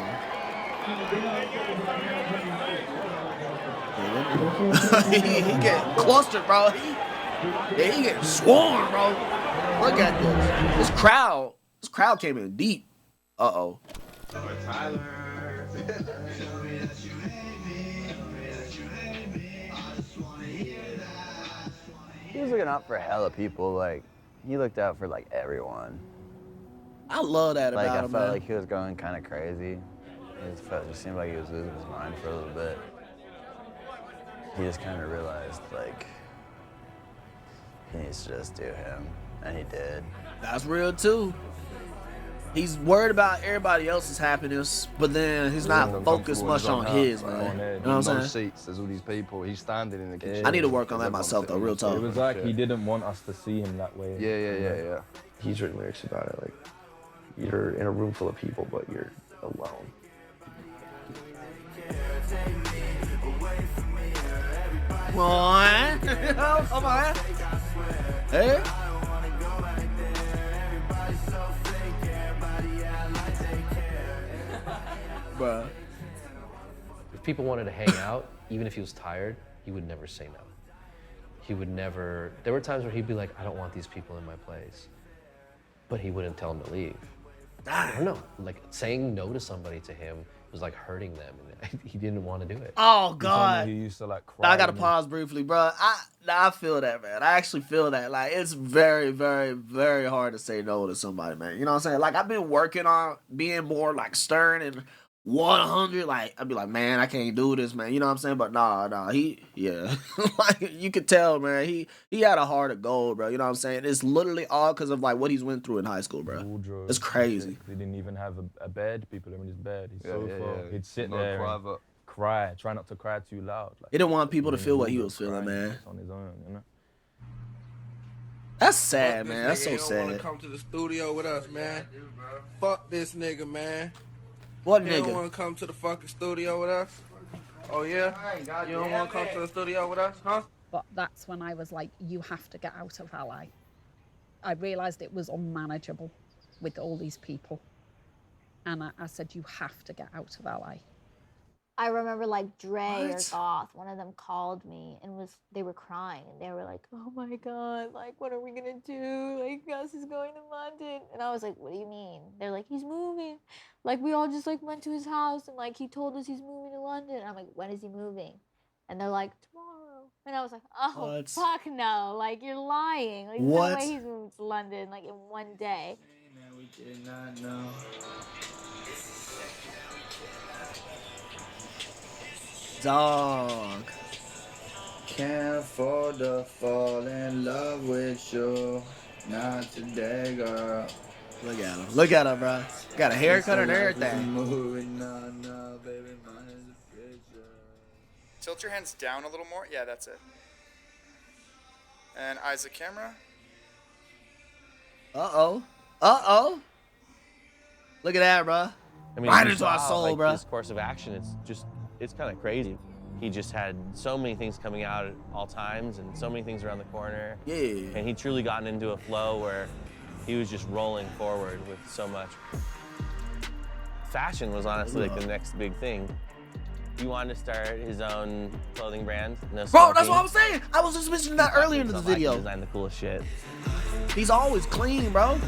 he get clustered, bro. He get swarmed, bro. Look at this. This crowd came in deep. Uh-oh. He was looking out for hella people. Like, he looked out for, like, everyone. I love that like, about I him, felt man. like he was going kind of crazy. It just seemed like he was losing his mind for a little bit. He just kind of realized, like, he needs to just do him. And he did. That's real, too. He's worried about everybody else's happiness, but then he's not focused much on his, man. You know what I'm saying? Seats, there's all these people. He's standing in the kitchen. I need to work on that myself, though, real talk. It was like he didn't want us to see him that way. Yeah. He's written lyrics about it, like, you're in a room full of people, but you're alone. Come on. Come on. Hey. Bruh. If people wanted to hang out, even if he was tired, he would never say no. He would never, there were times where he'd be like, I don't want these people in my place. But he wouldn't tell them to leave. I don't know, like saying no to somebody to him was like hurting them, and he didn't want to do it. Oh God! He used to like cry. I gotta pause briefly, bro. I feel that, man. I actually feel that. Like, it's very, very, very hard to say no to somebody, man. You know what I'm saying? Like, I've been working on being more like stern and 100. Like, I'd be like, man, I can't do this, man. You know what I'm saying? But nah, yeah. Like, you could tell, man. He had a heart of gold, bro. You know what I'm saying? It's literally all because of like what he's went through in high school, bro. It's crazy. He didn't even have a bed. People are in his bed. His sofa. Yeah. He'd sit No there private. and cry. Try not to cry too loud. Like, He didn't want people to feel what he was feeling, man. On his own, you know. That's sad, man. That's so He don't want sad. to come to the studio with us, man. Fuck this nigga, man. What You nigga? don't want to come to the fucking studio with us? Oh yeah? You don't want to come to the studio with us, huh? But that's when I was like, you have to get out of LA. I realized it was unmanageable with all these people. And I said, you have to get out of LA. I remember like Dre or What? Goth, one of them called me and they were crying and they were like, oh my God, like what are we gonna do? Like Gus is going to London. And I was like, what do you mean? They're like, he's moving. Like we all just like went to his house and like he told us he's moving to London. And I'm like, when is he moving? And they're like, tomorrow. And I was like, oh What? fuck no, like you're lying. Like there's What? no way he's moving to London like in one day. We did not know. Dog. can't afford to fall in love with you. Not today, girl. Look at him. Look at him, bro. Got a haircut and everything. Moving on now, baby, mine is a picture. Tilt your hands down a little more. Yeah, that's it. And eyes the camera. Uh-oh. Uh-oh. Look at that, bro. I mean, Right you into our saw, soul, like, bro. His course of action, it's kind of crazy. He just had so many things coming out at all times and so many things around the corner. Yeah. And he truly gotten into a flow where he was just rolling forward with so much. Fashion was honestly like the next big thing. He wanted to start his own clothing brand. No Bro, that's smoking. what I was saying. I was just mentioning that earlier in the I video. can design the coolest shit. He's always clean, bro.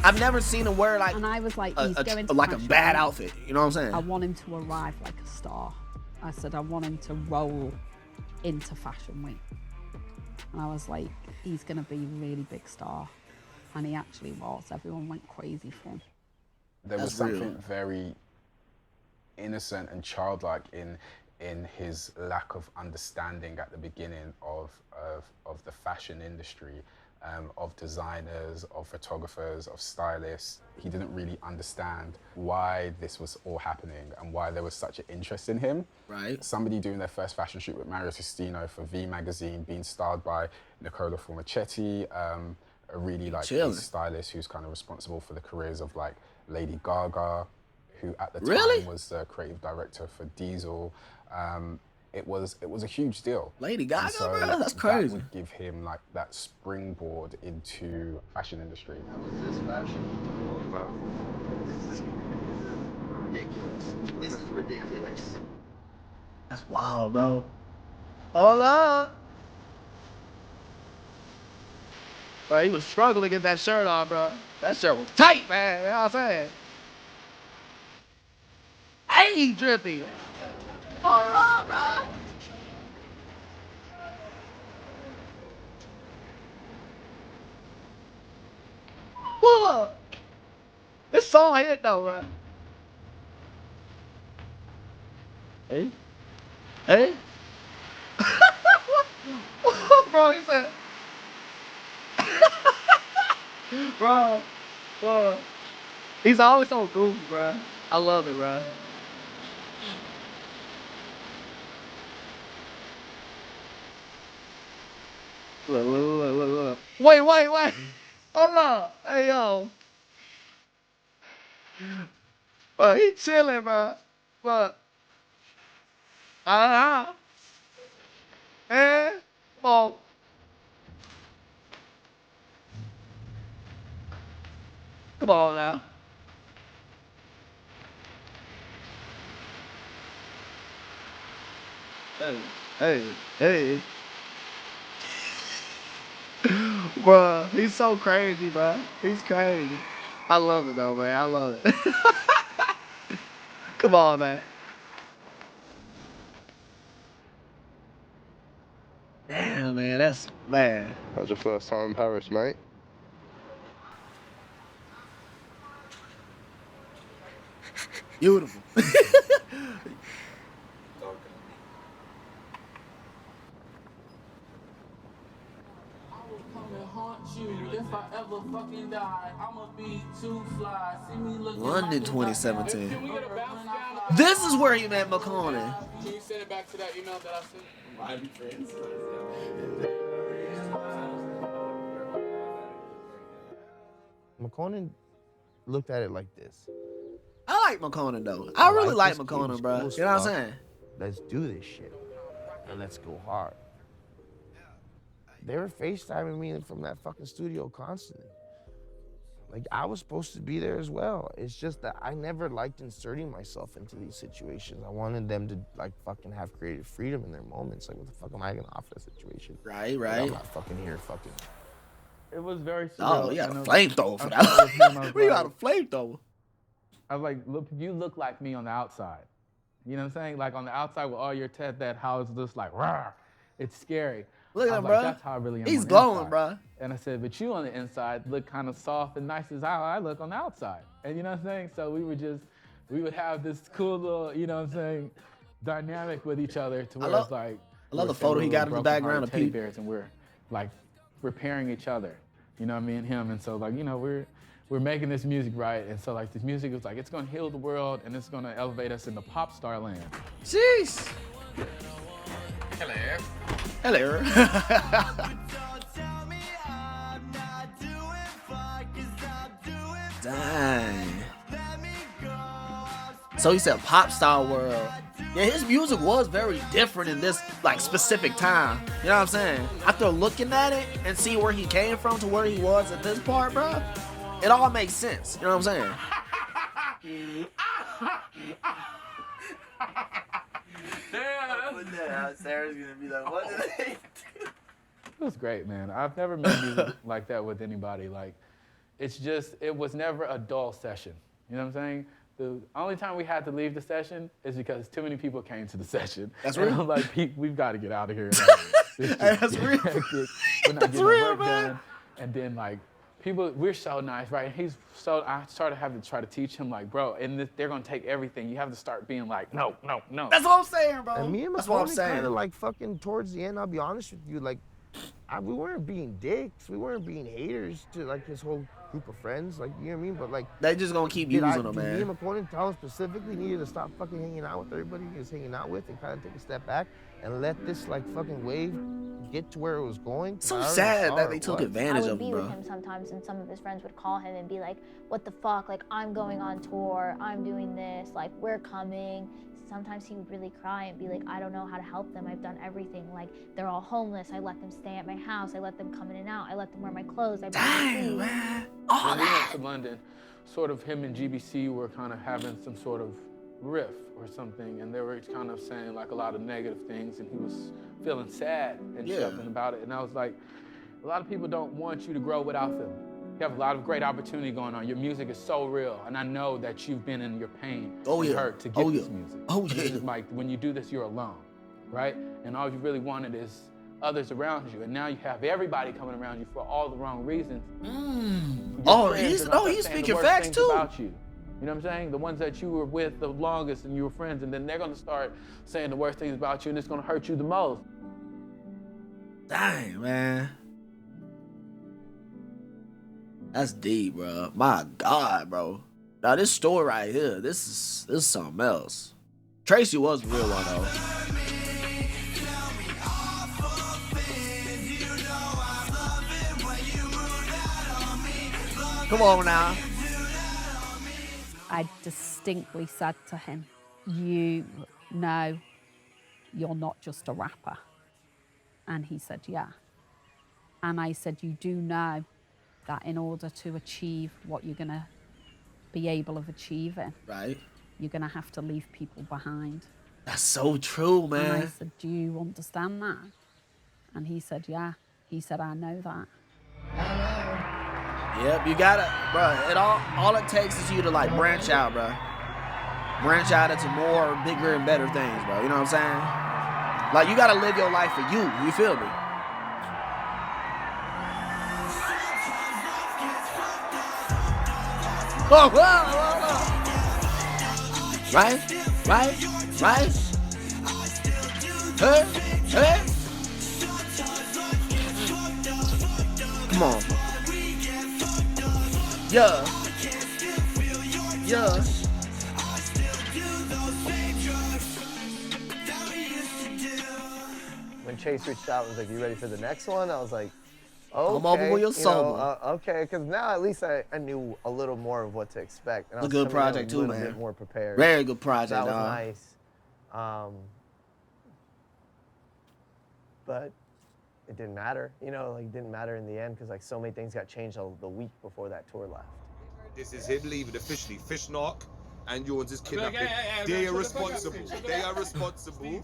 I've never seen him wear like And I was like, a he's going to like a fashion bad week. outfit. You know what I'm saying? I want him to arrive like a star. I said, I want him to roll into Fashion Week. And I was like, he's going to be a really big star. And he actually was. Everyone went crazy for him. There was That's real. something very innocent and childlike in his lack of understanding at the beginning of the fashion industry, of designers, of photographers, of stylists. He didn't really understand why this was all happening and why there was such an interest in him. Right. Somebody doing their first fashion shoot with Mario Testino for V magazine, being styled by Nicola Formichetti, a really like Chillin'. stylist who's kind of responsible for the careers of like Lady Gaga, who at the Really? time was the creative director for Diesel. It was a huge deal. Lady And Gaga, so bro? That's that crazy. would give him like that springboard into fashion industry. This fashion. This is ridiculous. That's wild, bro. Hold up. Bro, he was struggling to get that shirt on, bro. That shirt was tight, man. You know what I'm saying? Hey, drippy. Hold up, bro. Whoa. This song hit though, bro. Hey? Hey? Bro, he said. Bro. He's always so goofy, bro. I love it, bro. Look. Wait. Hold on. Hey, yo. Bro, he chilling, bro. But, Eh? Come on. Come on now. Hey. Bruh, he's so crazy, bruh. He's crazy. I love it though, man. I love it. Come on, man. Damn, man. That's man. How's your first time in Paris, mate? Beautiful. London 2017. This is where he met McConan. Can you send it back to that email that I sent? McConan looked at it like this. I like McConan though. I really like this McConan, kid's bro. cool as You know what I'm fuck. saying? Let's do this shit. And let's go hard. They were FaceTiming me from that fucking studio constantly. Like, I was supposed to be there as well. It's just that I never liked inserting myself into these situations. I wanted them to, like, fucking have creative freedom in their moments. Like, what the fuck am I gonna offer that situation? Right. Like, I'm not fucking here fucking. It was very Oh, surreal. you got a And flamethrower for I was with him, I was that. We got a like- flamethrower. I was like, look, you look like me on the outside. You know what I'm saying? Like on the outside with all your teeth, that house just like, rah, it's scary. Look at I him, was like, bro. That's how I really am. He's on the glowing, inside. bro. And I said, but you on the inside look kind of soft and nice as how I look on the outside. And you know what I'm saying? So we would have this cool little, you know what I'm saying, dynamic with each other to where it's like, I love we're the photo he got in the broken-hearted background of teddy Pete. bears, and we're like repairing each other. You know what I mean? Him, and so like, you know, we're making this music, right? And so like this music is like, it's gonna heal the world and it's gonna elevate us into pop star land. Jeez. Hello. Hello. Dang. So he said pop star world. Yeah, his music was very different in this like specific time. You know what I'm saying? After looking at it and seeing where he came from to where he was at this part, bro, it all makes sense. You know what I'm saying? Sarah's gonna be like, what did they do? It was great, man. I've never made music like that with anybody. Like, it's just, it was never a dull session. You know what I'm saying? The only time we had to leave the session is because too many people came to the session. That's and real. I'm like, Pete, we've got to get out of here. That's real. We're not getting work done. And then like, people, we're so nice, right? And I started having to try to teach him like, bro, and they're gonna take everything. You have to start being like, no. That's what I'm saying, bro. And me and my That's what I'm homie saying. kind of like fucking towards the end, I'll be honest with you, like, we weren't being dicks. We weren't being haters to like his whole group of friends. Like, you know what I mean? But like, they just gonna keep using them, me man. and McCormick Talon specifically needed to stop fucking hanging out with everybody he was hanging out with and kind of take a step back and let this like fucking wave get to where it was going. So sad that they took advantage I of would him, be with bro. him sometimes, and some of his friends would call him and be like, what the fuck, like, I'm going on tour, I'm doing this, like, we're coming. Sometimes he would really cry and be like, I don't know how to help them, I've done everything, like, they're all homeless, I let them stay at my house, I let them come in and out, I let them wear my clothes, I buy them food. When we went to London, sort of him and GBC were kind of having some sort of riff or something, and they were kind of saying like a lot of negative things, and he was feeling sad and something about it. And I was like, a lot of people don't want you to grow without them. You have a lot of great opportunity going on. Your music is so real, and I know that you've been in your pain and hurt to get this music. This is like, when you do this, you're alone, right? And all you really wanted is others around you, and now you have everybody coming around you for all the wrong reasons. He's speaking facts too. About you. You know what I'm saying? The ones that you were with the longest and you were friends, and then they're gonna start saying the worst things about you, and it's gonna hurt you the most. Dang, man. That's deep, bro. My God, bro. Now this story right here, this is something else. Tracy was the real one though. Come on now. I distinctly said to him, you know you're not just a rapper. And he said, yeah. And I said, you do know that in order to achieve what you're gonna be able of achieving, right, you're gonna have to leave people behind. That's so true, man. And I said, do you understand that? And he said, yeah. He said, I know that. Yep, you gotta, bro. All it takes is you to like branch out, bro. Branch out into more, bigger, and better things, bro. You know what I'm saying? Like, you gotta live your life for you. You feel me? Whoa, whoa, whoa, whoa. Right? Hey. Come on. Yeah. When Chase reached out and was like, you ready for the next one? I was like, okay. Come over with your soul. Okay, because now at least I knew a little more of what to expect. And I A was good coming in project too, a little man. bit more prepared. Very good project, That was dog. nice. But it didn't matter. You know, like, it didn't matter in the end because like so many things got changed the week before that tour left. This is him leaving officially. Fish Narc and Yawns is kidnapping. Hey, They show are the responsible. picture. They are responsible.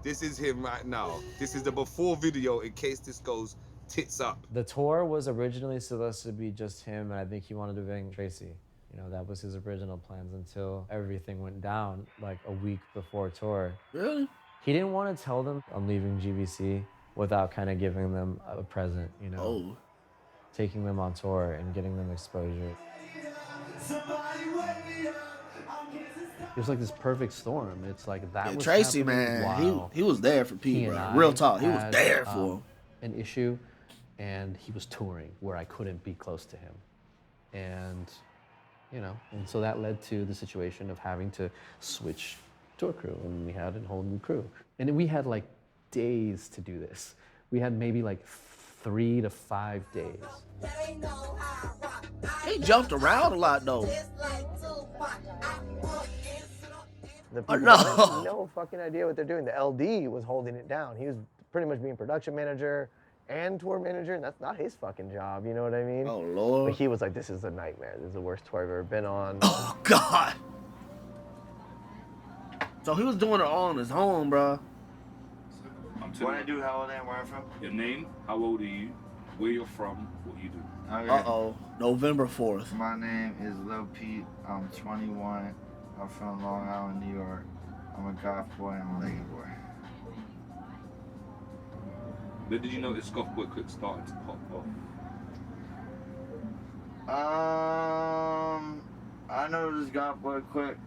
This is him right now. This is the before video in case this goes tits up. The tour was originally supposed to be just him, and I think he wanted to bring Tracy. You know, that was his original plans until everything went down like a week before tour. Really? He didn't want to tell them I'm leaving GBC without kind of giving them a present, you know? Taking them on tour and getting them exposure. Somebody wake me up. I'm getting started. It was like this perfect storm. It's like that was Tracy, happening man, while he was there for he Pete, and bro. I Real talk, he was had, there for him. an issue, and he was touring where I couldn't be close to him, and and so that led to the situation of having to switch tour crew, and we had a whole new crew, and we had like days to do this. We had maybe like 3 to 5 days. He jumped around a lot though. The people no. had no fucking idea what they're doing. The LD was holding it down. He was pretty much being production manager and tour manager, and that's not his fucking job, you know what I mean? Oh, Lord. But he was like, this is a nightmare. This is the worst tour I've ever been on. Oh, God. So he was doing it all on his own, bro. What I do, how old I am, where I'm from? Your name, how old are you, where you're from, what you do. Okay. Uh-oh. November 4th. My name is Lil Peep. I'm 21. I'm from Long Island, New York. I'm a goth boy. I'm a leggy boy. When did you notice GothBoiClique started to pop off? I noticed GothBoiClique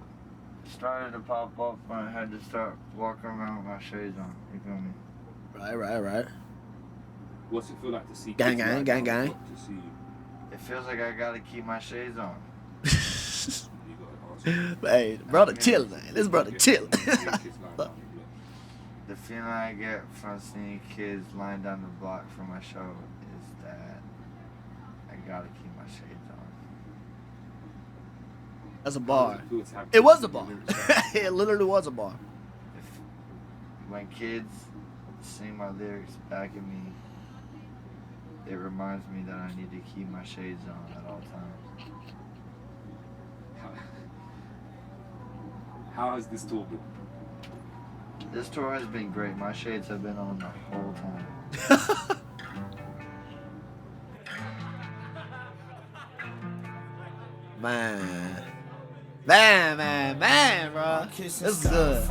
started to pop up when I had to start walking around with my shades on. You feel me? Right. What's it feel like to see Gang, kids gang, like gang, that gang. to see you? It feels like I gotta keep my shades on. Hey, brother chill, man. This brother chill. The feeling I get from seeing kids lying down the block for my show is that I gotta keep my shades on. That's a bar. It was a bar. It literally was a bar. When kids sing my lyrics back at me, it reminds me that I need to keep my shades on at all times. How has this tour been? This tour has been great. My shades have been on the whole time. Man, bro. This is good.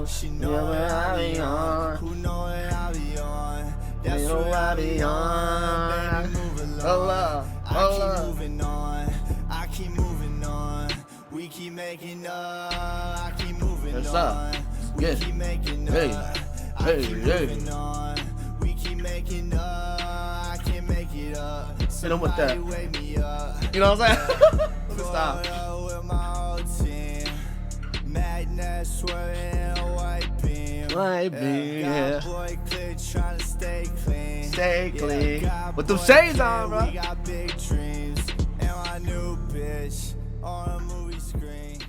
She know where I be on. Who know where I be on? That's where I be on. Baby, move along. I keep moving on. I keep moving on. We keep making up. I keep moving on. We keep making up. I keep moving on. We keep making up. I can't make it up. Hit him with that. You know what I'm saying? Stop. Madness swerving a white beam. White beam, yeah. GothBoiClique trying to stay clean. Stay clean. With them shades on, bro. We got big dreams. And my new bitch on a movie screen.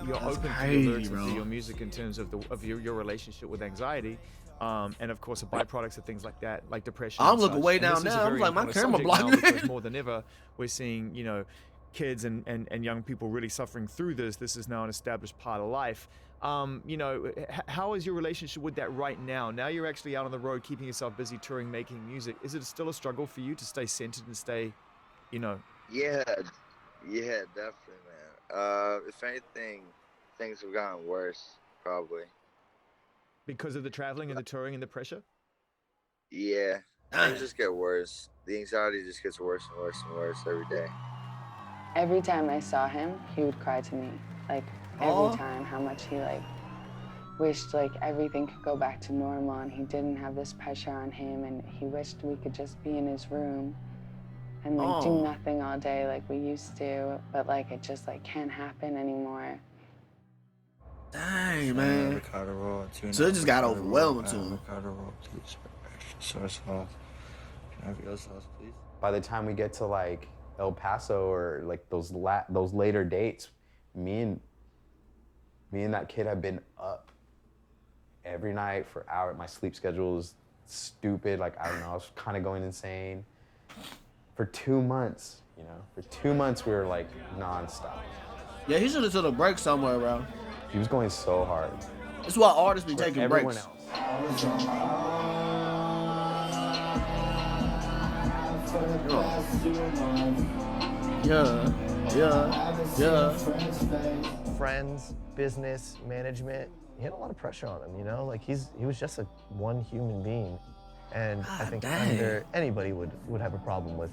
You're open to your lyrics and to your music in terms of your relationship with anxiety. And of course, the byproducts of things like that, like depression. I'm looking way down now. I'm like, my camera blocking because more than ever, we're seeing, kids and young people really suffering through this. This is now an established part of life. How is your relationship with that right now? Now you're actually out on the road, keeping yourself busy, touring, making music. Is it still a struggle for you to stay centered and stay, Yeah, definitely, man. If anything, things have gotten worse, probably. Because of the traveling and the touring and the pressure? Yeah, things just get worse. The anxiety just gets worse and worse and worse every day. Every time I saw him, he would cry to me. Like, every time, how much he, wished, everything could go back to normal and he didn't have this pressure on him and he wished we could just be in his room and, do nothing all day like we used to, but, it just, can't happen anymore. Dang, man. Avocado roll, So it just got overwhelming to him. Avocado roll, please. Extra soy sauce. Can I have your sauce, please? By the time we get to, El Paso or those later dates, me and that kid have been up every night for hours. My sleep schedule is stupid. I don't know, I was kind of going insane. For 2 months, for 2 months we were nonstop. Yeah, he should have took a break somewhere, bro. He was going so hard. That's why artists be taking everyone breaks. Else. Yeah. Friends, business, management. He had a lot of pressure on him, he was just one human being. And I think anybody would have a problem with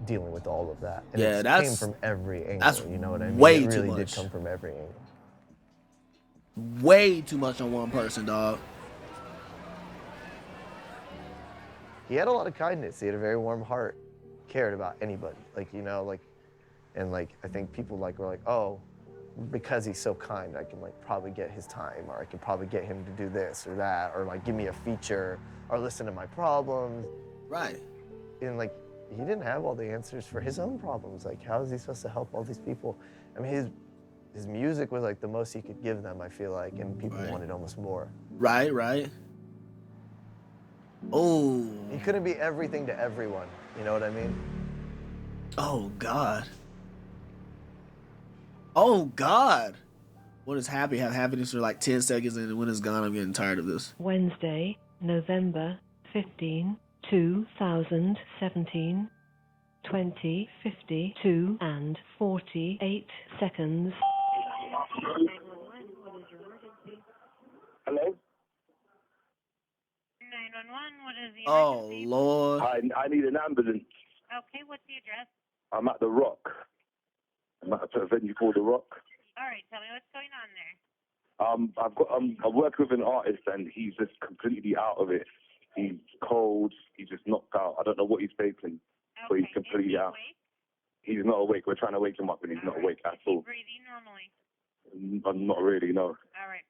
dealing with all of that. And Yeah, it that's came from every angle. that's You know what I mean? way It really too did much. come from every angle. Way too much on one person, dog. He had a lot of kindness. He had a very warm heart. Cared about anybody. Like, you know, like, and like, I think people like were like, oh, because he's so kind, I can like probably get his time, or I can probably get him to do this or that, or like give me a feature, or listen to my problems. Right. And like, he didn't have all the answers for his own problems. Like, how is he supposed to help all these people? I mean, his music was like the most he could give them, I feel like, and people wanted almost more. Right, right. Oh. He couldn't be everything to everyone, you know what I mean? Oh, God. Oh, God. What is happy? Have happiness for like 10 seconds, and when it's gone, I'm getting tired of this. Wednesday, November 15, 2017, 20:52 and 48 seconds. Hello? 911, what is the Oh, Lord. I need an ambulance. Okay, what's the address? I'm at The Rock. I'm at a venue called The Rock. All right, tell me what's going on there. I'm working with an artist and he's just completely out of it. He's cold, he's just knocked out. I don't know what he's faking, but he's completely out. He's not awake. We're trying to wake him up and he's not awake at all. Breathing normally. Not really, no. All right.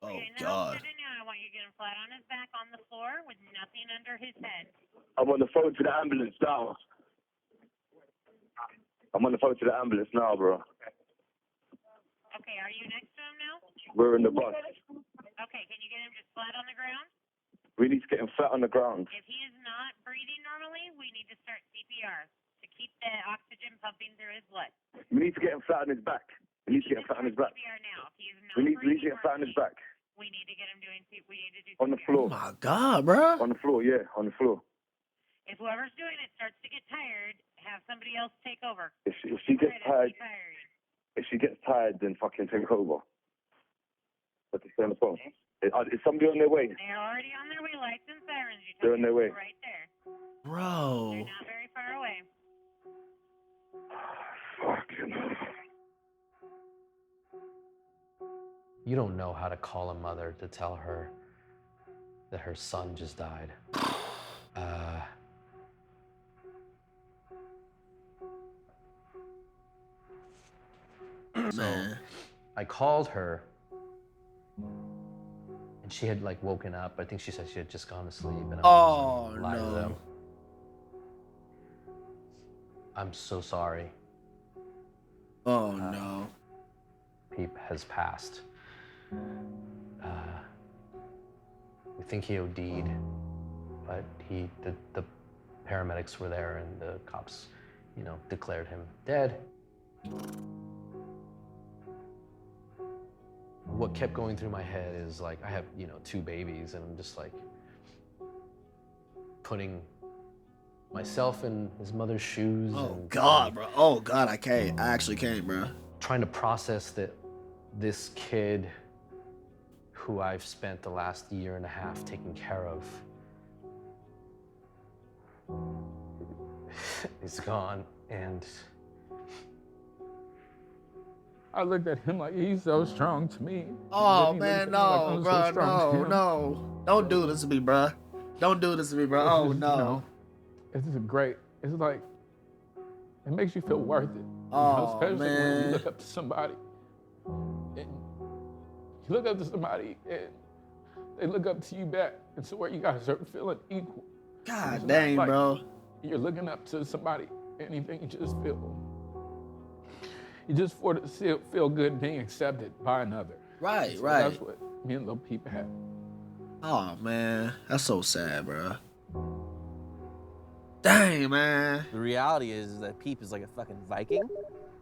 Oh, Okay, now God. sit down. I want you to get him flat on his back on the floor with nothing under his head. I'm on the phone to the ambulance now. I'm on the phone to the ambulance now, bro. Okay, are you next to him now? We're in the bus. Okay, can you get him just flat on the ground? We need to get him flat on the ground. If he is not breathing normally, we need to start CPR to keep the oxygen pumping through his blood. We need to get him flat on his back. We need to get him flat on his back. CPR now. If he is not We need to breathing get him flat on his back. we need to get him doing we need to do On the CPR. floor. Oh, my God, bro. On the floor, yeah, on the floor. If whoever's doing it starts to get tired, have somebody else take over. If she gets tired, then fucking take over. But to stay on the phone. Is somebody on their way? They're already on their way. Lights and sirens. They're on their way. Right there. Bro. They're not very far away. You don't know how to call a mother to tell her that her son just died. So I called her and she had like woken up. I think she said she had just gone to sleep and I was lied to them. I'm so sorry. Oh, no. Peep has passed. We think he OD'd, but the paramedics were there and the cops, declared him dead. What kept going through my head is like, I have, 2 babies and I'm just like putting myself in his mother's shoes. Oh, and, God, bro. Oh, God, I can't. I actually can't, bro. Trying to process that this kid who I've spent the last year and a half taking care of is gone, and I looked at him like he's so strong to me. Oh, He man, looked at me no, like I'm so bro, strong to no, him. no. Don't do this to me, bro. Don't do this to me, bro. It's Oh, just, no. It's just great. It's like, it makes you feel worth it. Oh, Especially when man. you look up to somebody. And you look up to somebody and they look up to you back. And so where you guys are feeling equal. God It's dang, not like bro. You're looking up to somebody, anything, you just feel good being accepted by another. Right, So right. That's what me and Lil Peep had. Oh, man. That's so sad, bro. Dang, man. The reality is that Peep is like a fucking Viking,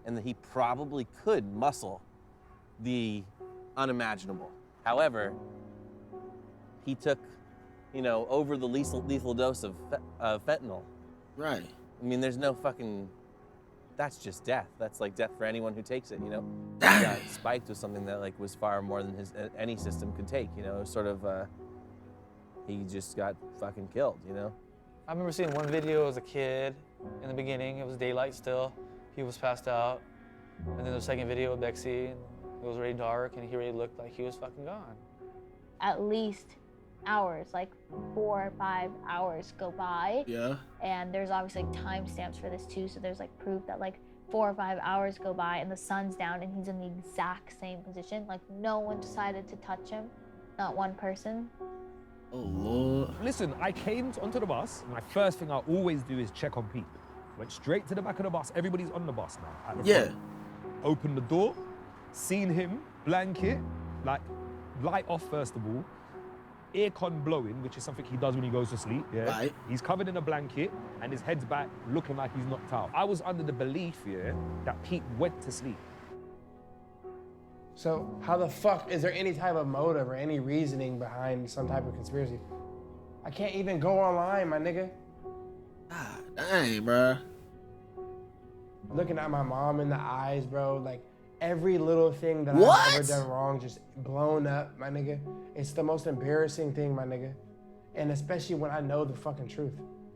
and that he probably could muscle the unimaginable. However, he took, over the lethal dose of fentanyl. Right. I mean, there's no fucking, that's just death. That's like death for anyone who takes it, He got spiked with something that like was far more than any system could take, It was sort of, he just got fucking killed, I remember seeing one video as a kid, in the beginning. It was daylight still. He was passed out. And then the second video of Bexy, and it was really dark, and he really looked like he was fucking gone. At least hours, like 4 or 5 hours go by. Yeah. And there's obviously like timestamps for this too, so there's like proof that like 4 or 5 hours go by and the sun's down and he's in the exact same position. Like no one decided to touch him, not one person. Oh Lord. Listen, I came onto the bus, and my first thing I always do is check on Pete. Went straight to the back of the bus. Everybody's on the bus now. At the front. Opened the door, seen him, blanket, like light off first of all, aircon blowing, which is something he does when he goes to sleep. Yeah. Right. He's covered in a blanket and his head's back, looking like he's knocked out. I was under the belief, yeah, that Pete went to sleep. So how the fuck is there any type of motive or any reasoning behind some type of conspiracy? I can't even go online, my nigga. Dang, bruh. Looking at my mom in the eyes, bro, like every little thing that What? I've ever done wrong just blown up, my nigga. It's the most embarrassing thing, my nigga. And especially when I know the fucking truth,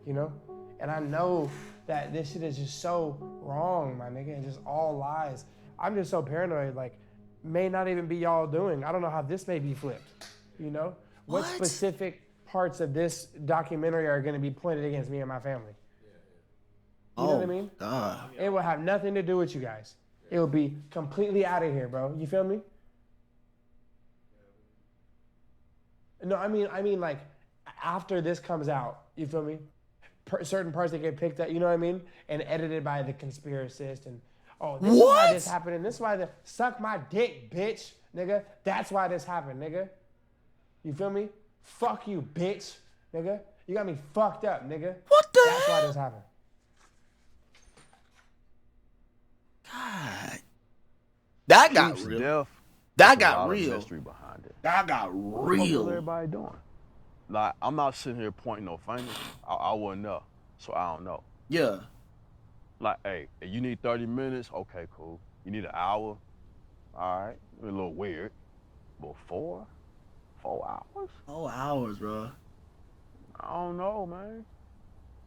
you know? And I know that this shit is just so wrong, my nigga, and just all lies. I'm just so paranoid, like, may not even be y'all doing. I don't know how this may be flipped, you know? What specific parts of this documentary are gonna be pointed against me and my family? You know what I mean? God. It will have nothing to do with you guys. It will be completely out of here, bro. You feel me? No, I mean like after this comes out, you feel me? Certain parts that get picked up, you know what I mean? And edited by the conspiracist and this is why this happened and this is why the suck my dick, bitch, nigga. That's why this happened, nigga. You feel me? Fuck you, bitch, nigga. You got me fucked up, nigga. What the That's why this happened. God. That got Peep's real. death, That there's a got lot of real. mystery behind it. That got What real. is everybody doing? Like, I'm not sitting here pointing no fingers. I wasn't there, so I don't know. Yeah. Like, hey, you need 30 minutes? Okay, cool. You need an hour? All right, a little weird. But 4 hours? 4 hours, bro. I don't know, man.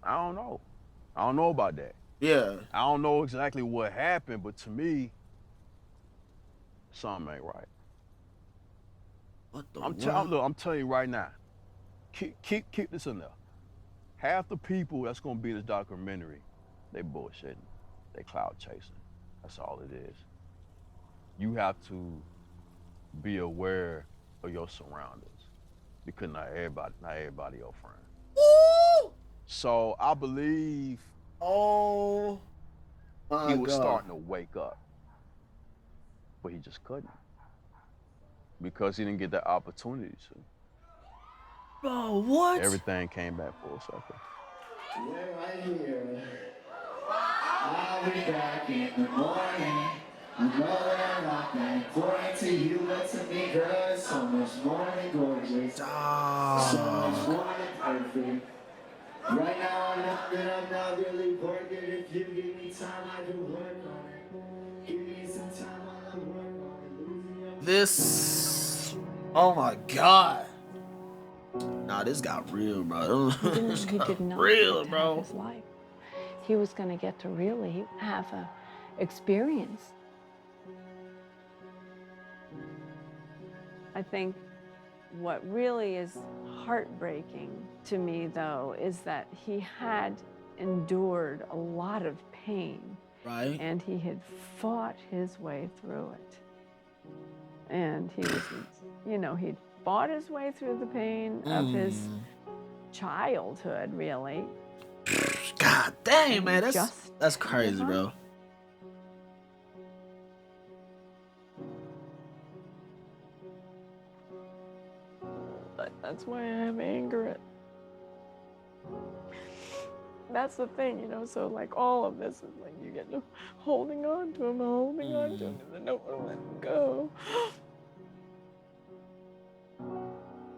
I don't know. I don't know about that. Yeah. I don't know exactly what happened, but to me, something ain't right. What the look, I'm telling you right now, keep this in there. Half the people that's gonna be in this documentary, they bullshitting. They cloud chasing. That's all it is. You have to be aware of your surroundings because not everybody your friend. Woo! So I believe Oh my he was God. starting to wake up, but he just couldn't because he didn't get that opportunity to. Bro, what? Everything came back full circle. We're right here. I'll be back in the morning. I know that I'm not that important to you, but to me, girl, it's so much more than gorgeous. So much more than perfect. Right now, I know that I'm not really worth it. If you give me time, I do work on it. Give me some time, I'll work on it. This. Oh my God. Nah, this got real, bro. This He got did not real, get to bro. have his life. He was going to get to really have a experience. I think what really is heartbreaking to me, though, is that he had endured a lot of pain. Right. And he had fought his way through it. And he was, he'd fought his way through the pain of his childhood, really. God dang, man. That's Just crazy, bro. That's why I have anger. That's the thing, so like all of this is like you get holding on to him, and then don't want to let him go.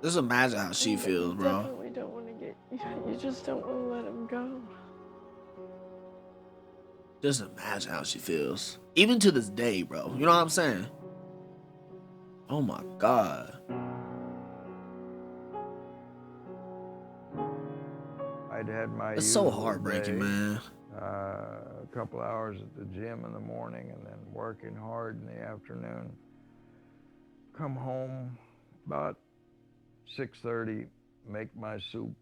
Just imagine how she feels, bro. Definitely don't want to get, you just don't want to let him go. Just imagine how she feels. Even to this day, bro. You know what I'm saying? Oh my God. I'd had my It's so usual heartbreaking, day. man. a couple hours at the gym in the morning, and then working hard in the afternoon. Come home about 6:30, make my soup,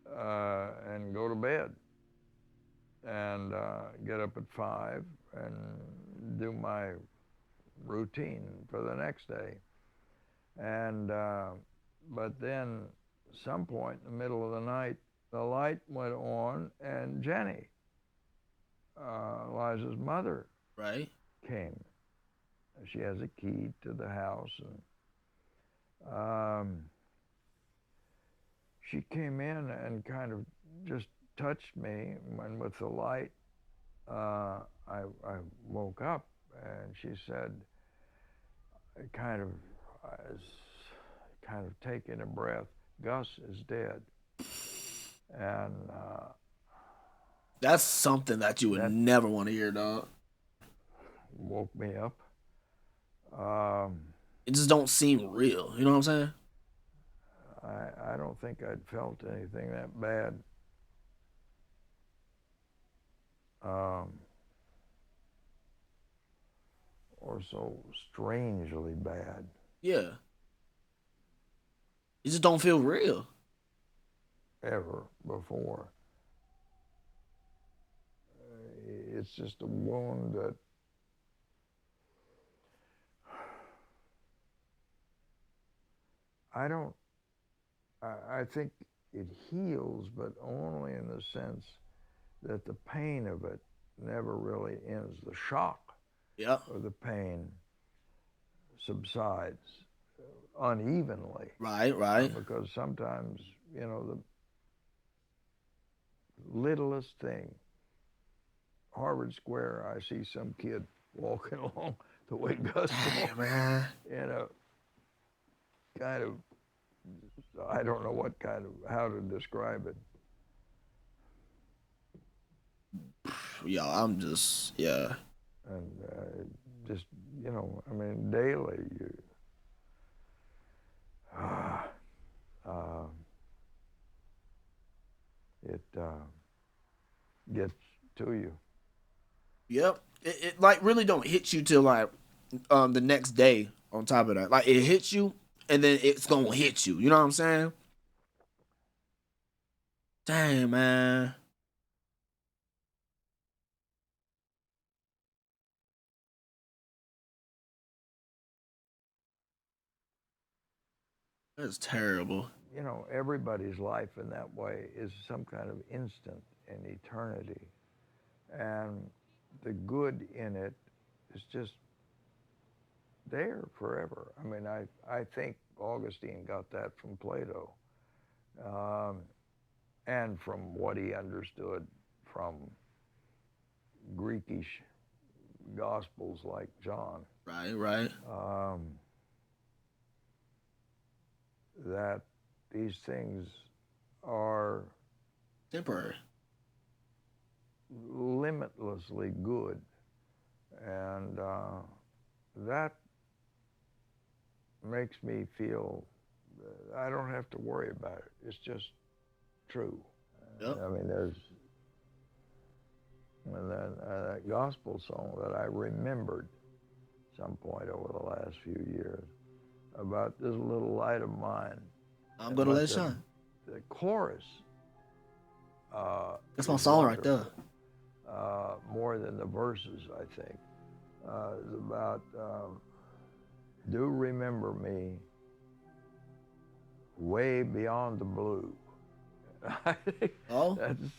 and go to bed. And get up at 5 and do my routine for the next day. And but then some point in the middle of the night, the light went on, and Jenny, Liza's mother, right, came. She has a key to the house, and she came in and kind of just touched me, and with the light, I woke up, and she said, kind of taking a breath, Gus is dead. And that's something that you would never want to hear, dog. Woke me up. It just don't seem real. You know what I'm saying? I don't think I'd felt anything that bad. Or so strangely bad. Yeah. It just don't feel real. Ever before. It's just a wound that I think it heals, but only in the sense that the pain of it never really ends. The shock of the pain subsides unevenly. Right. Because sometimes, the littlest thing, Harvard Square, I see some kid walking along the way Gus walked, man. Kind of, I don't know how to describe it. Yeah, I'm just, yeah. And just, daily, it gets to you. Yep. It like really don't hit you till like the next day on top of that. Like it hits you and then it's gonna hit you. You know what I'm saying? Dang, man. That's terrible. Everybody's life in that way is some kind of instant in eternity. And the good in it is just there forever. I mean, I think Augustine got that from Plato, and from what he understood from Greekish gospels like John. Right. That these things are temporary, limitlessly good, and that makes me feel I don't have to worry about it. It's just true. Yep. I mean, and then that gospel song that I remembered some point over the last few years about this little light of mine. I'm gonna let it shine. The chorus. That's my song right there. More than the verses, I think. It's about, do remember me way beyond the blue. I think that's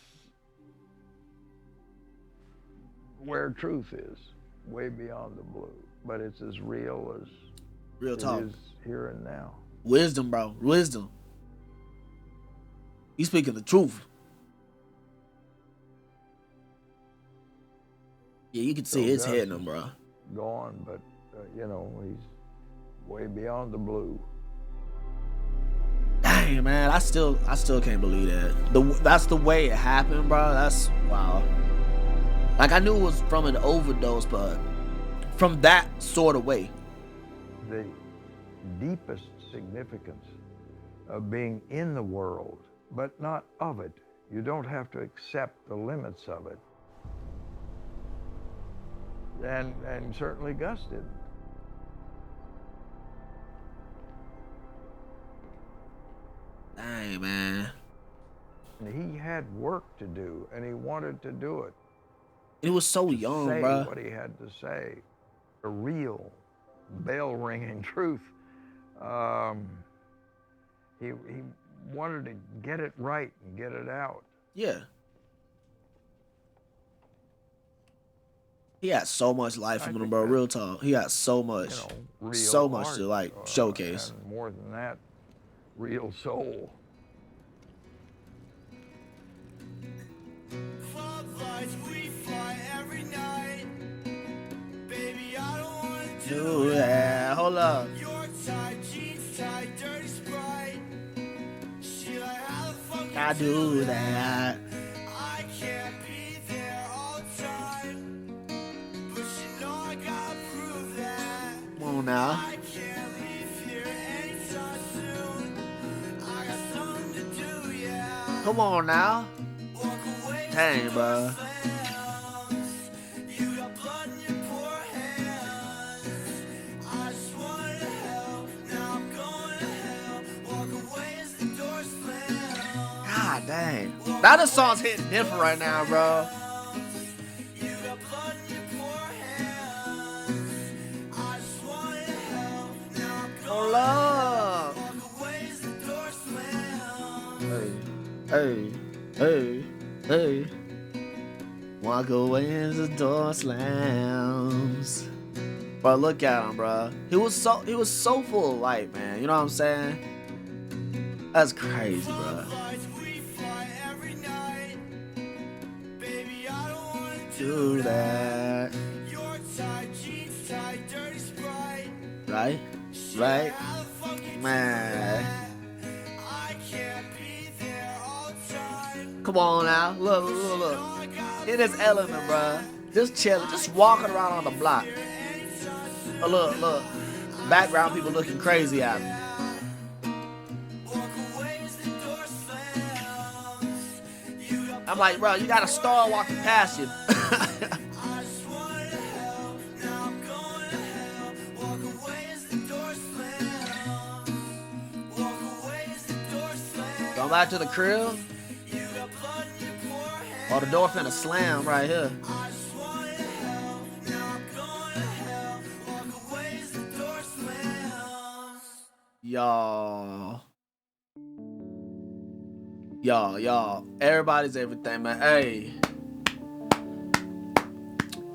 where truth is, way beyond the blue. But it's as real as real talk. It is here and now. Wisdom, bro. Wisdom. He's speaking the truth. Yeah, you can see his head in him, bro. Gone, but he's way beyond the blue. Dang, man, I still can't believe that. That's the way it happened, bro. That's wow. Like I knew it was from an overdose, but from that sort of way. The deepest significance of being in the world, but not of it. You don't have to accept the limits of it. and certainly Gus didn't. Dang, man. And he had work to do, and he wanted to do it. He was so to young, say bro. what he had to say, the real bell-ringing truth. He wanted to get it right and get it out. Yeah. He had so much life in him, bro. Real talk. He had so much, Real so much art, to like showcase. And more than that, real soul. Do that. Hold up. I do that. Come on now. Come on now. Dang, bro. God dang. Now the song's hitting different right now, bro. Hold up. Hey, hey, hey. Walk away as the door slams. Bro, look at him, bro. He was so full of light, man. You know what I'm saying? That's crazy, bro. Do that. Right? Right? Man. Come on now. Look, look, look, look. In his element, bro. Just chilling. Just walking around on the block. Oh, look, look. Background people looking crazy at him. I'm like, bro, you got a star walking past you. Going back to the crib. Oh, the door finna slam right here. Y'all. Everybody's everything, man. Hey,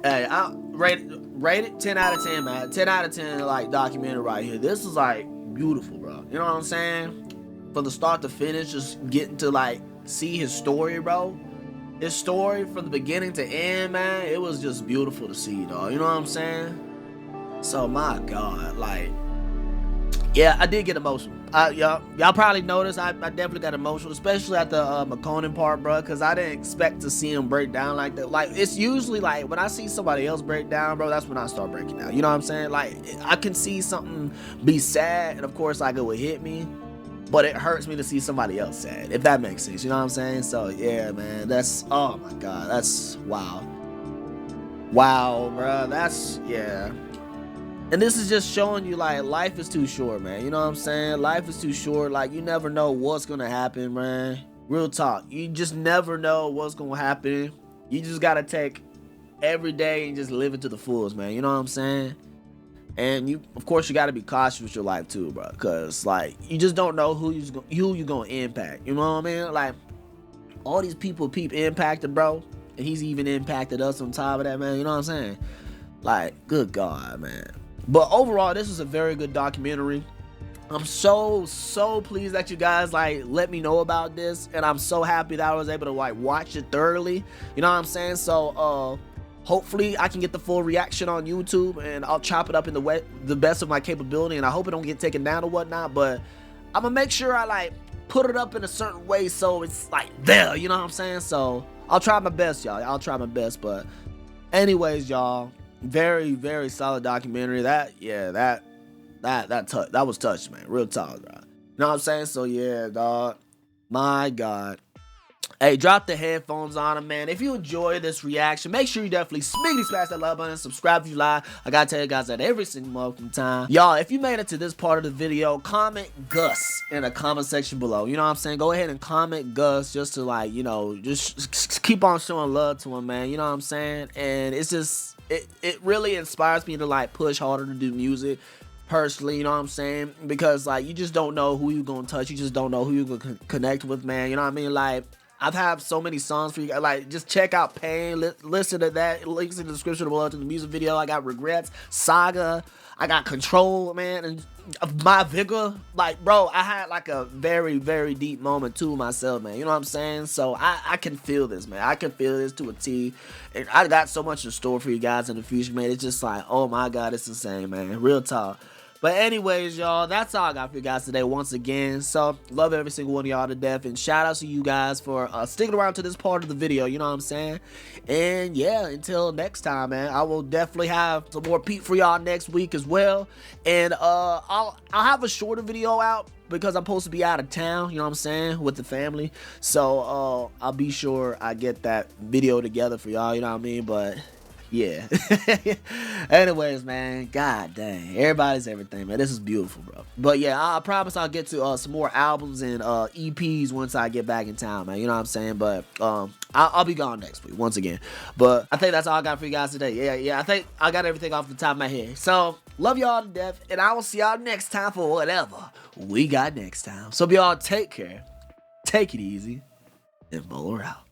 I rate it 10 out of 10, man. 10 out of 10, like, documentary right here. This is like beautiful, bro. You know what I'm saying? From the start to finish, just getting to like see his story, bro. His story from the beginning to end, man. It was just beautiful to see, dog. You know what I'm saying? So my God, like. Yeah, I did get emotional. Y'all probably noticed I definitely got emotional, especially at the McConan part, bro, because I didn't expect to see him break down like that. Like, it's usually like when I see somebody else break down, bro, that's when I start breaking down. You know what I'm saying? Like, I can see something be sad, and of course, like, it would hit me, but it hurts me to see somebody else sad, if that makes sense. You know what I'm saying? So, yeah, man, that's, oh my God, that's, wow. Wow, bro, that's, yeah. And this is just showing you, like, life is too short, man. You know what I'm saying? Life is too short. Like, you never know what's going to happen, man. Real talk. You just never know what's going to happen. You just got to take every day and just live it to the fullest, man. You know what I'm saying? And, of course, you got to be cautious with your life, too, bro. Because, like, you just don't know who you're going to impact. You know what I mean? Like, all these people Peep impacted, bro. And he's even impacted us on top of that, man. You know what I'm saying? Like, good God, man. But overall, this was a very good documentary. I'm so pleased that you guys like let me know about this, and I'm so happy that I was able to like watch it thoroughly. You know what I'm saying? So hopefully I can get the full reaction on YouTube, and I'll chop it up in the best of my capability, and I hope it don't get taken down or whatnot. But I'm gonna make sure I like put it up in a certain way so it's like there. You know what I'm saying? So I'll try my best, y'all. I'll try my best. But anyways, y'all. Very, very solid documentary. That was touched, man. Real talk, bro. You know what I'm saying? So yeah, dog. My God. Hey, drop the headphones on him, man. If you enjoy this reaction, make sure you definitely smash that like button, subscribe if you like. I gotta tell you guys that every single motherfucking time. Y'all, if you made it to this part of the video, comment Gus in the comment section below. You know what I'm saying? Go ahead and comment Gus just to, like, you know, just keep on showing love to him, man. You know what I'm saying? And it's just, it really inspires me to, like, push harder to do music. Personally, you know what I'm saying? Because, like, you just don't know who you're gonna touch. You just don't know who you're gonna connect with, man. You know what I mean? Like, I've had so many songs for you guys. Like, just check out Pain. Listen to that. Links in the description below to the music video. I got Regrets, Saga. I got Control, man. And My Vigor. Like, bro, I had like a very, very deep moment too myself, man. You know what I'm saying? So I can feel this, man. I can feel this to a T. And I got so much in store for you guys in the future, man. It's just like, oh my God, it's insane, man. Real talk. But anyways, y'all, that's all I got for you guys today once again. So, love every single one of y'all to death. And shout out to you guys for sticking around to this part of the video. You know what I'm saying? And yeah, until next time, man, I will definitely have some more Peep for y'all next week as well. And I'll have a shorter video out because I'm supposed to be out of town, you know what I'm saying, with the family. So, I'll be sure I get that video together for y'all, you know what I mean? But yeah. Anyways, man, god dang, everybody's everything, man. This is beautiful, bro. But yeah, I promise I'll get to some more albums and EPs once I get back in town, man. You know what I'm saying? But I'll be gone next week once again. But I think that's all I got for you guys today. Yeah, I think I got everything off the top of my head. So love y'all to death, and I will see y'all next time for whatever we got next time. So y'all take care, take it easy, and Volar out.